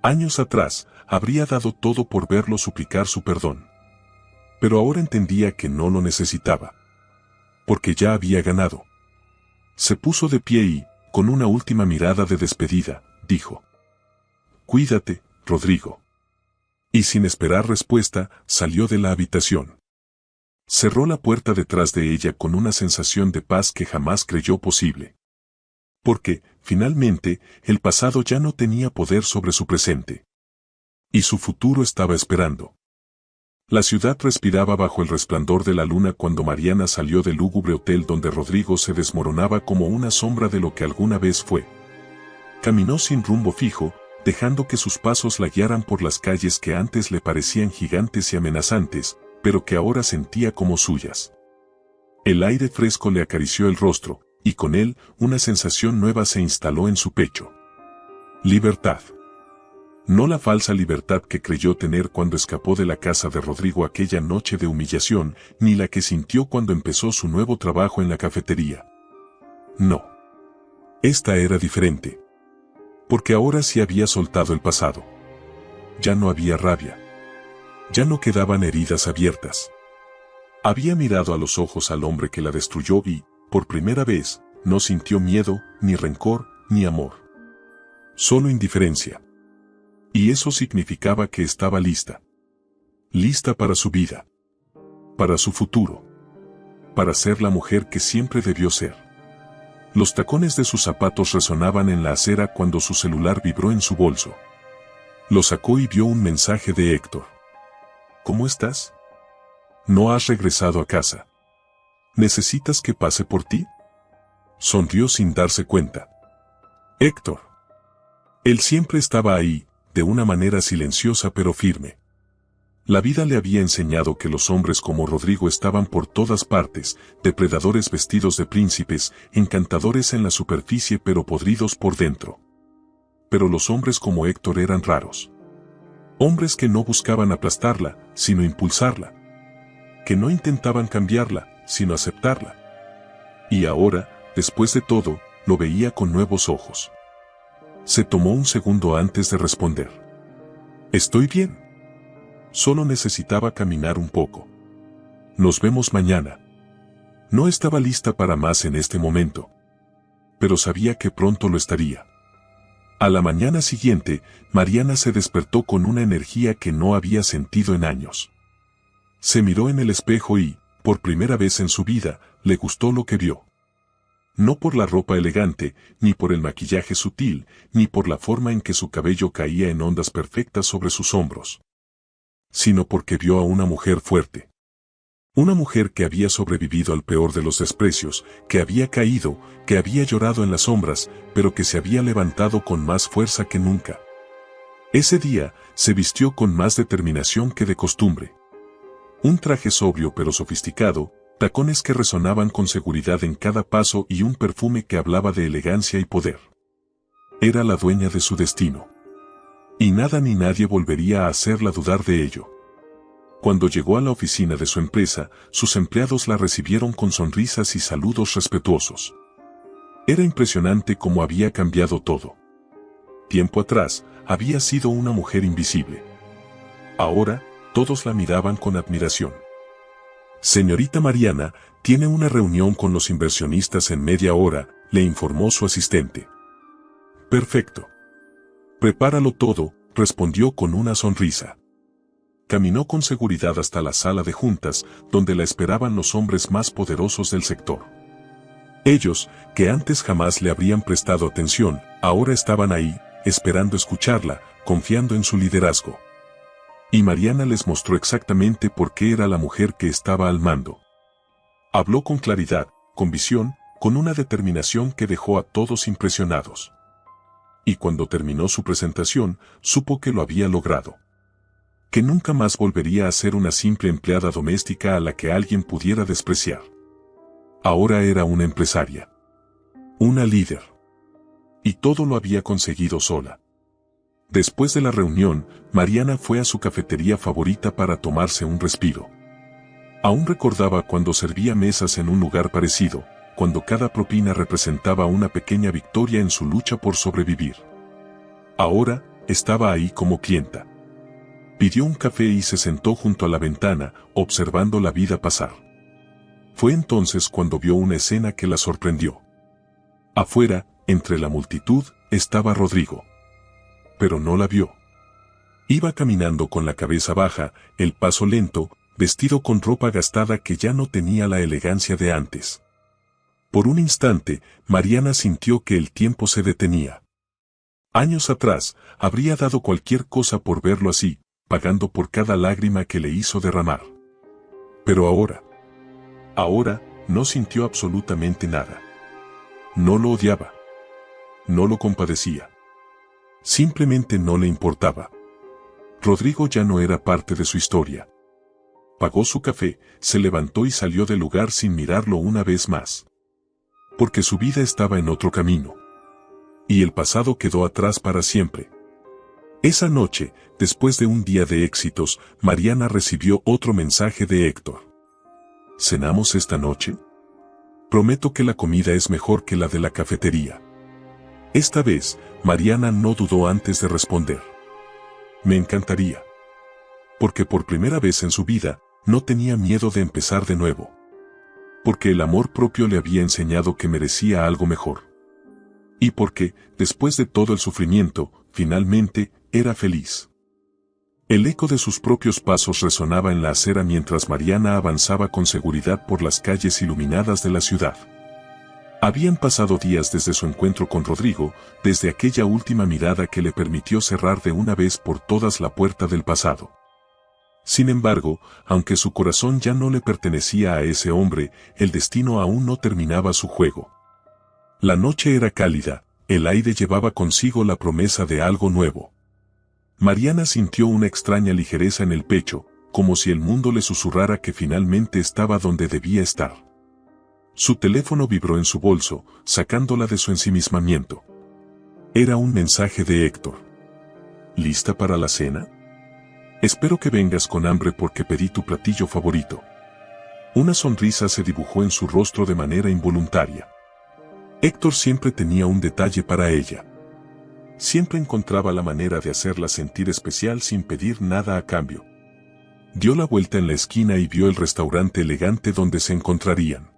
Años atrás, habría dado todo por verlo suplicar su perdón. Pero ahora entendía que no lo necesitaba. Porque ya había ganado. Se puso de pie y, con una última mirada de despedida, dijo: «Cuídate, Rodrigo». Y sin esperar respuesta, salió de la habitación. Cerró la puerta detrás de ella con una sensación de paz que jamás creyó posible. Porque, finalmente, el pasado ya no tenía poder sobre su presente. Y su futuro estaba esperando. La ciudad respiraba bajo el resplandor de la luna cuando Mariana salió del lúgubre hotel donde Rodrigo se desmoronaba como una sombra de lo que alguna vez fue. Caminó sin rumbo fijo, dejando que sus pasos la guiaran por las calles que antes le parecían gigantes y amenazantes, pero que ahora sentía como suyas. El aire fresco le acarició el rostro, y con él una sensación nueva se instaló en su pecho. Libertad. No la falsa libertad que creyó tener cuando escapó de la casa de Rodrigo aquella noche de humillación, ni la que sintió cuando empezó su nuevo trabajo en la cafetería. No. Esta era diferente. Porque ahora sí había soltado el pasado. Ya no había rabia. Ya no quedaban heridas abiertas. Había mirado a los ojos al hombre que la destruyó y, por primera vez, no sintió miedo, ni rencor, ni amor. Solo indiferencia. Y eso significaba que estaba lista. Lista para su vida. Para su futuro. Para ser la mujer que siempre debió ser. Los tacones de sus zapatos resonaban en la acera cuando su celular vibró en su bolso. Lo sacó y vio un mensaje de Héctor. ¿Cómo estás? ¿No has regresado a casa? ¿Necesitas que pase por ti? Sonrió sin darse cuenta. Héctor. Él siempre estaba ahí, de una manera silenciosa pero firme. La vida le había enseñado que los hombres como Rodrigo estaban por todas partes, depredadores vestidos de príncipes, encantadores en la superficie pero podridos por dentro. Pero los hombres como Héctor eran raros. Hombres que no buscaban aplastarla, sino impulsarla. Que no intentaban cambiarla, sino aceptarla. Y ahora, después de todo, lo veía con nuevos ojos. Se tomó un segundo antes de responder. Estoy bien. Solo necesitaba caminar un poco. Nos vemos mañana. No estaba lista para más en este momento. Pero sabía que pronto lo estaría. A la mañana siguiente, Mariana se despertó con una energía que no había sentido en años. Se miró en el espejo y, por primera vez en su vida, le gustó lo que vio. No por la ropa elegante, ni por el maquillaje sutil, ni por la forma en que su cabello caía en ondas perfectas sobre sus hombros. Sino porque vio a una mujer fuerte. Una mujer que había sobrevivido al peor de los desprecios, que había caído, que había llorado en las sombras, pero que se había levantado con más fuerza que nunca. Ese día, se vistió con más determinación que de costumbre. Un traje sobrio pero sofisticado, tacones que resonaban con seguridad en cada paso y un perfume que hablaba de elegancia y poder. Era la dueña de su destino. Y nada ni nadie volvería a hacerla dudar de ello. Cuando llegó a la oficina de su empresa, sus empleados la recibieron con sonrisas y saludos respetuosos. Era impresionante cómo había cambiado todo. Tiempo atrás, había sido una mujer invisible. Ahora, todos la miraban con admiración. Señorita Mariana, tiene una reunión con los inversionistas en media hora, le informó su asistente. Perfecto. Prepáralo todo, respondió con una sonrisa. Caminó con seguridad hasta la sala de juntas, donde la esperaban los hombres más poderosos del sector. Ellos, que antes jamás le habrían prestado atención, ahora estaban ahí, esperando escucharla, confiando en su liderazgo. Y Mariana les mostró exactamente por qué era la mujer que estaba al mando. Habló con claridad, con visión, con una determinación que dejó a todos impresionados. Y cuando terminó su presentación, supo que lo había logrado. Que nunca más volvería a ser una simple empleada doméstica a la que alguien pudiera despreciar. Ahora era una empresaria. Una líder. Y todo lo había conseguido sola. Después de la reunión, Mariana fue a su cafetería favorita para tomarse un respiro. Aún recordaba cuando servía mesas en un lugar parecido, cuando cada propina representaba una pequeña victoria en su lucha por sobrevivir. Ahora, estaba ahí como clienta. Pidió un café y se sentó junto a la ventana, observando la vida pasar. Fue entonces cuando vio una escena que la sorprendió. Afuera, entre la multitud, estaba Rodrigo. Pero no la vio. Iba caminando con la cabeza baja, el paso lento, vestido con ropa gastada que ya no tenía la elegancia de antes. Por un instante, Mariana sintió que el tiempo se detenía. Años atrás, habría dado cualquier cosa por verlo así, pagando por cada lágrima que le hizo derramar. Pero ahora, no sintió absolutamente nada. No lo odiaba. No lo compadecía. Simplemente no le importaba. Rodrigo ya no era parte de su historia. Pagó su café, se levantó y salió del lugar sin mirarlo una vez más. Porque su vida estaba en otro camino. Y el pasado quedó atrás para siempre. Esa noche, después de un día de éxitos, Mariana recibió otro mensaje de Héctor. ¿Cenamos esta noche? Prometo que la comida es mejor que la de la cafetería. Esta vez, Mariana no dudó antes de responder. Me encantaría. Porque por primera vez en su vida, no tenía miedo de empezar de nuevo. Porque el amor propio le había enseñado que merecía algo mejor. Y porque, después de todo el sufrimiento, finalmente, era feliz. El eco de sus propios pasos resonaba en la acera mientras Mariana avanzaba con seguridad por las calles iluminadas de la ciudad. Habían pasado días desde su encuentro con Rodrigo, desde aquella última mirada que le permitió cerrar de una vez por todas la puerta del pasado. Sin embargo, aunque su corazón ya no le pertenecía a ese hombre, el destino aún no terminaba su juego. La noche era cálida, el aire llevaba consigo la promesa de algo nuevo. Mariana sintió una extraña ligereza en el pecho, como si el mundo le susurrara que finalmente estaba donde debía estar. Su teléfono vibró en su bolso, sacándola de su ensimismamiento. Era un mensaje de Héctor. ¿Lista para la cena? Espero que vengas con hambre porque pedí tu platillo favorito. Una sonrisa se dibujó en su rostro de manera involuntaria. Héctor siempre tenía un detalle para ella. Siempre encontraba la manera de hacerla sentir especial sin pedir nada a cambio. Dio la vuelta en la esquina y vio el restaurante elegante donde se encontrarían.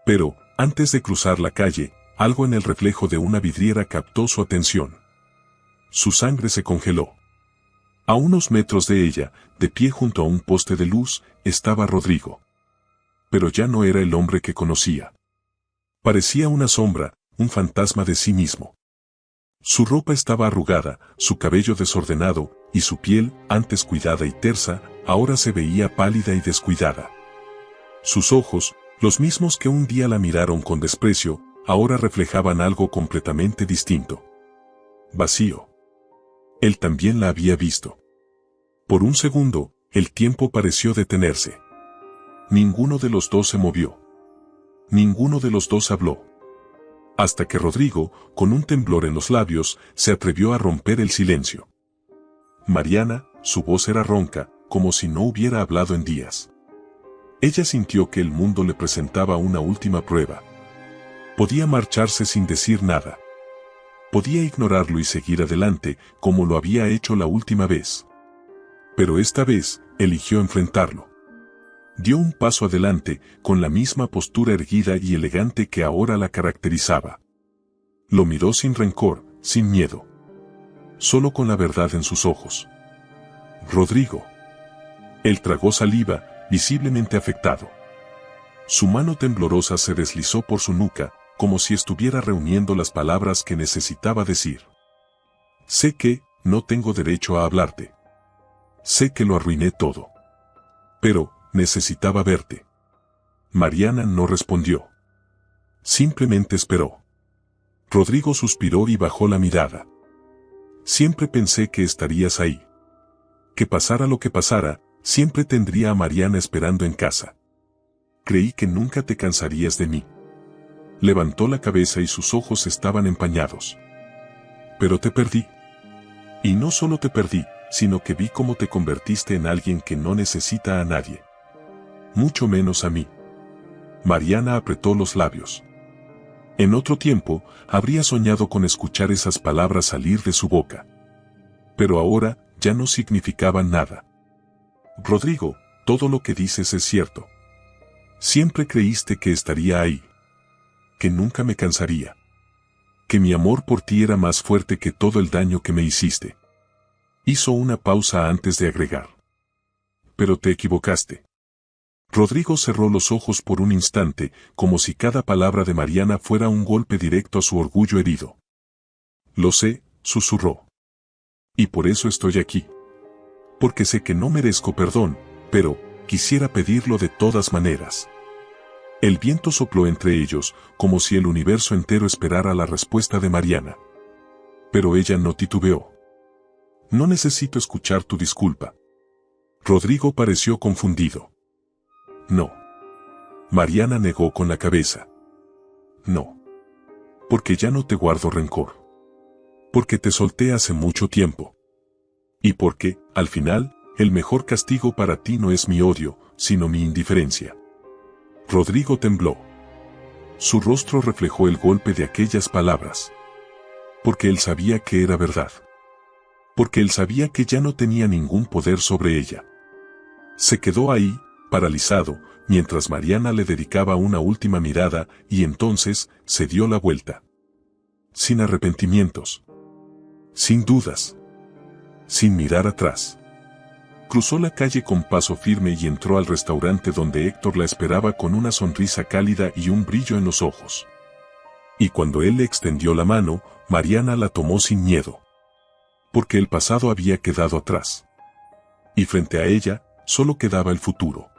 Pero, antes de cruzar la calle, algo en el reflejo de una vidriera captó su atención. Su sangre se congeló. A unos metros de ella, de pie junto a un poste de luz, estaba Rodrigo. Pero ya no era el hombre que conocía. Parecía una sombra, un fantasma de sí mismo. Su ropa estaba arrugada, su cabello desordenado, y su piel, antes cuidada y tersa, ahora se veía pálida y descuidada. Sus ojos, los mismos que un día la miraron con desprecio, ahora reflejaban algo completamente distinto. Vacío. Él también la había visto. Por un segundo, el tiempo pareció detenerse. Ninguno de los dos se movió. Ninguno de los dos habló. Hasta que Rodrigo, con un temblor en los labios, se atrevió a romper el silencio. Mariana, su voz era ronca, como si no hubiera hablado en días. Ella sintió que el mundo le presentaba una última prueba. Podía marcharse sin decir nada. Podía ignorarlo y seguir adelante, como lo había hecho la última vez. Pero esta vez, eligió enfrentarlo. Dio un paso adelante, con la misma postura erguida y elegante que ahora la caracterizaba. Lo miró sin rencor, sin miedo. Solo con la verdad en sus ojos. Rodrigo. Él tragó saliva, visiblemente afectado. Su mano temblorosa se deslizó por su nuca, como si estuviera reuniendo las palabras que necesitaba decir. Sé que, no tengo derecho a hablarte. Sé que lo arruiné todo. Pero, necesitaba verte. Mariana no respondió. Simplemente esperó. Rodrigo suspiró y bajó la mirada. Siempre pensé que estarías ahí. Que pasara lo que pasara, siempre tendría a Mariana esperando en casa. Creí que nunca te cansarías de mí. Levantó la cabeza y sus ojos estaban empañados. Pero te perdí. Y no solo te perdí, sino que vi cómo te convertiste en alguien que no necesita a nadie. Mucho menos a mí. Mariana apretó los labios. En otro tiempo, habría soñado con escuchar esas palabras salir de su boca. Pero ahora, ya no significaban nada. Rodrigo, todo lo que dices es cierto. Siempre creíste que estaría ahí. Que nunca me cansaría. Que mi amor por ti era más fuerte que todo el daño que me hiciste. Hizo una pausa antes de agregar. Pero te equivocaste. Rodrigo cerró los ojos por un instante, como si cada palabra de Mariana fuera un golpe directo a su orgullo herido. Lo sé, susurró. Y por eso estoy aquí. Porque sé que no merezco perdón, pero quisiera pedirlo de todas maneras. El viento sopló entre ellos, como si el universo entero esperara la respuesta de Mariana. Pero ella no titubeó. No necesito escuchar tu disculpa. Rodrigo pareció confundido. No. Mariana negó con la cabeza. No. Porque ya no te guardo rencor. Porque te solté hace mucho tiempo. Y porque, al final, el mejor castigo para ti no es mi odio, sino mi indiferencia. Rodrigo tembló. Su rostro reflejó el golpe de aquellas palabras. Porque él sabía que era verdad. Porque él sabía que ya no tenía ningún poder sobre ella. Se quedó ahí, paralizado, mientras Mariana le dedicaba una última mirada y entonces se dio la vuelta. Sin arrepentimientos. Sin dudas. Sin mirar atrás. Cruzó la calle con paso firme y entró al restaurante donde Héctor la esperaba con una sonrisa cálida y un brillo en los ojos. Y cuando él le extendió la mano, Mariana la tomó sin miedo. Porque el pasado había quedado atrás. Y frente a ella, solo quedaba el futuro.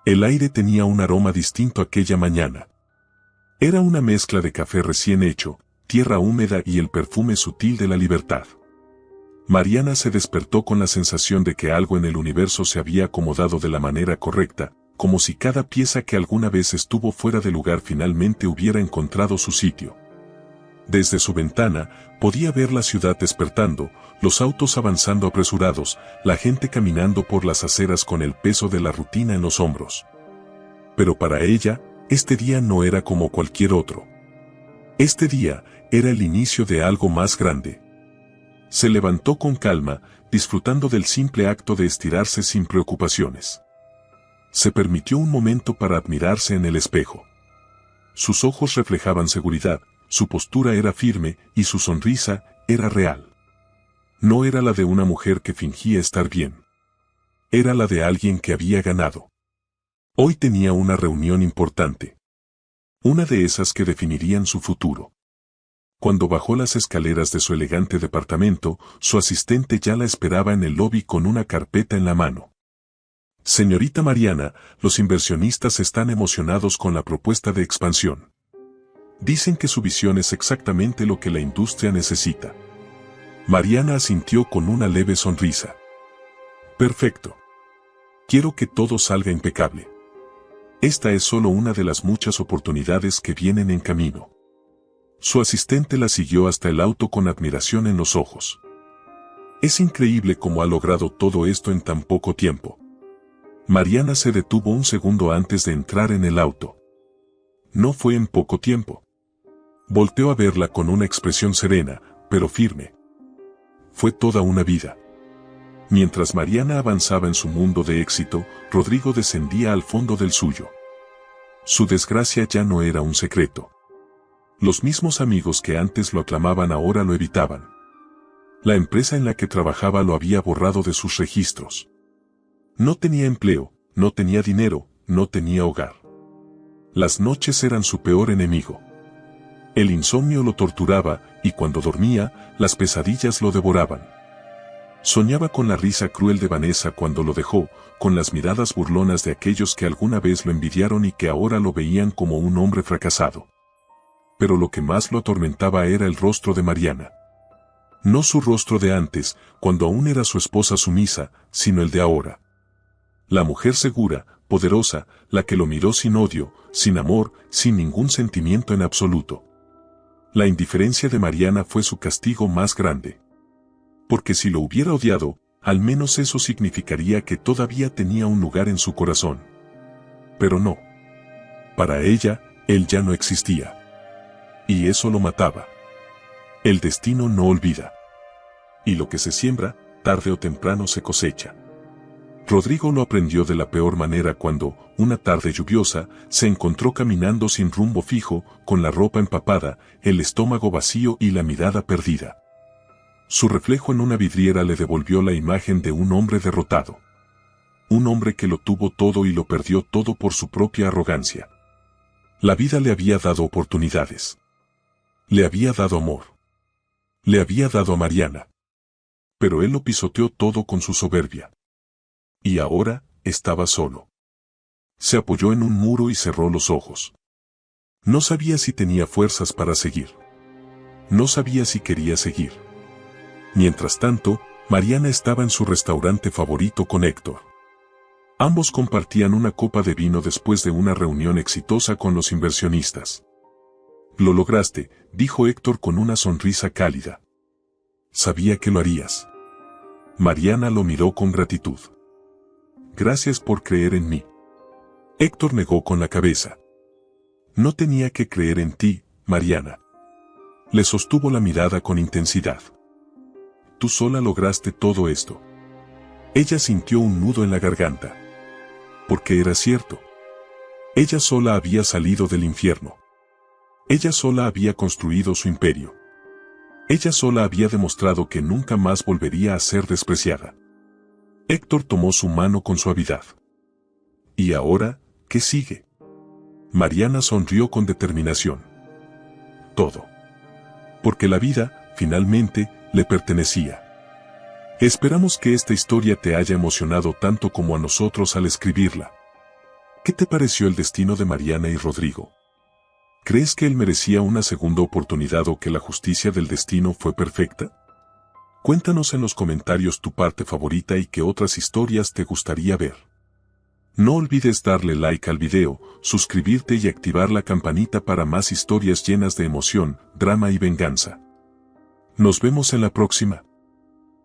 El aire tenía un aroma distinto aquella mañana. Era una mezcla de café recién hecho, tierra húmeda y el perfume sutil de la libertad. Mariana se despertó con la sensación de que algo en el universo se había acomodado de la manera correcta, como si cada pieza que alguna vez estuvo fuera de lugar finalmente hubiera encontrado su sitio. Desde su ventana, podía ver la ciudad despertando, los autos avanzando apresurados, la gente caminando por las aceras con el peso de la rutina en los hombros. Pero para ella, este día no era como cualquier otro. Este día era el inicio de algo más grande. Se levantó con calma, disfrutando del simple acto de estirarse sin preocupaciones. Se permitió un momento para admirarse en el espejo. Sus ojos reflejaban seguridad. Su postura era firme y su sonrisa era real. No era la de una mujer que fingía estar bien. Era la de alguien que había ganado. Hoy tenía una reunión importante. Una de esas que definirían su futuro. Cuando bajó las escaleras de su elegante departamento, su asistente ya la esperaba en el lobby con una carpeta en la mano. Señorita Mariana, los inversionistas están emocionados con la propuesta de expansión. Dicen que su visión es exactamente lo que la industria necesita. Mariana asintió con una leve sonrisa. Perfecto. Quiero que todo salga impecable. Esta es solo una de las muchas oportunidades que vienen en camino. Su asistente la siguió hasta el auto con admiración en los ojos. Es increíble cómo ha logrado todo esto en tan poco tiempo. Mariana se detuvo un segundo antes de entrar en el auto. No fue en poco tiempo. Volteó a verla con una expresión serena, pero firme. Fue toda una vida. Mientras Mariana avanzaba en su mundo de éxito, Rodrigo descendía al fondo del suyo. Su desgracia ya no era un secreto. Los mismos amigos que antes lo aclamaban ahora lo evitaban. La empresa en la que trabajaba lo había borrado de sus registros. No tenía empleo, no tenía dinero, no tenía hogar. Las noches eran su peor enemigo. El insomnio lo torturaba, y cuando dormía, las pesadillas lo devoraban. Soñaba con la risa cruel de Vanessa cuando lo dejó, con las miradas burlonas de aquellos que alguna vez lo envidiaron y que ahora lo veían como un hombre fracasado. Pero lo que más lo atormentaba era el rostro de Mariana. No su rostro de antes, cuando aún era su esposa sumisa, sino el de ahora. La mujer segura, poderosa, la que lo miró sin odio, sin amor, sin ningún sentimiento en absoluto. La indiferencia de Mariana fue su castigo más grande. Porque si lo hubiera odiado, al menos eso significaría que todavía tenía un lugar en su corazón. Pero no. Para ella, él ya no existía. Y eso lo mataba. El destino no olvida. Y lo que se siembra, tarde o temprano se cosecha. Rodrigo lo aprendió de la peor manera cuando, una tarde lluviosa, se encontró caminando sin rumbo fijo, con la ropa empapada, el estómago vacío y la mirada perdida. Su reflejo en una vidriera le devolvió la imagen de un hombre derrotado. Un hombre que lo tuvo todo y lo perdió todo por su propia arrogancia. La vida le había dado oportunidades. Le había dado amor. Le había dado a Mariana. Pero él lo pisoteó todo con su soberbia. Y ahora, estaba solo. Se apoyó en un muro y cerró los ojos. No sabía si tenía fuerzas para seguir. No sabía si quería seguir. Mientras tanto, Mariana estaba en su restaurante favorito con Héctor. Ambos compartían una copa de vino después de una reunión exitosa con los inversionistas. Lo lograste, dijo Héctor con una sonrisa cálida. Sabía que lo harías. Mariana lo miró con gratitud. Gracias por creer en mí. Héctor negó con la cabeza. No tenía que creer en ti, Mariana. Le sostuvo la mirada con intensidad. Tú sola lograste todo esto. Ella sintió un nudo en la garganta. Porque era cierto. Ella sola había salido del infierno. Ella sola había construido su imperio. Ella sola había demostrado que nunca más volvería a ser despreciada. Héctor tomó su mano con suavidad. ¿Y ahora, qué sigue? Mariana sonrió con determinación. Todo. Porque la vida, finalmente, le pertenecía. Esperamos que esta historia te haya emocionado tanto como a nosotros al escribirla. ¿Qué te pareció el destino de Mariana y Rodrigo? ¿Crees que él merecía una segunda oportunidad o que la justicia del destino fue perfecta? Cuéntanos en los comentarios tu parte favorita y qué otras historias te gustaría ver. No olvides darle like al video, suscribirte y activar la campanita para más historias llenas de emoción, drama y venganza. Nos vemos en la próxima.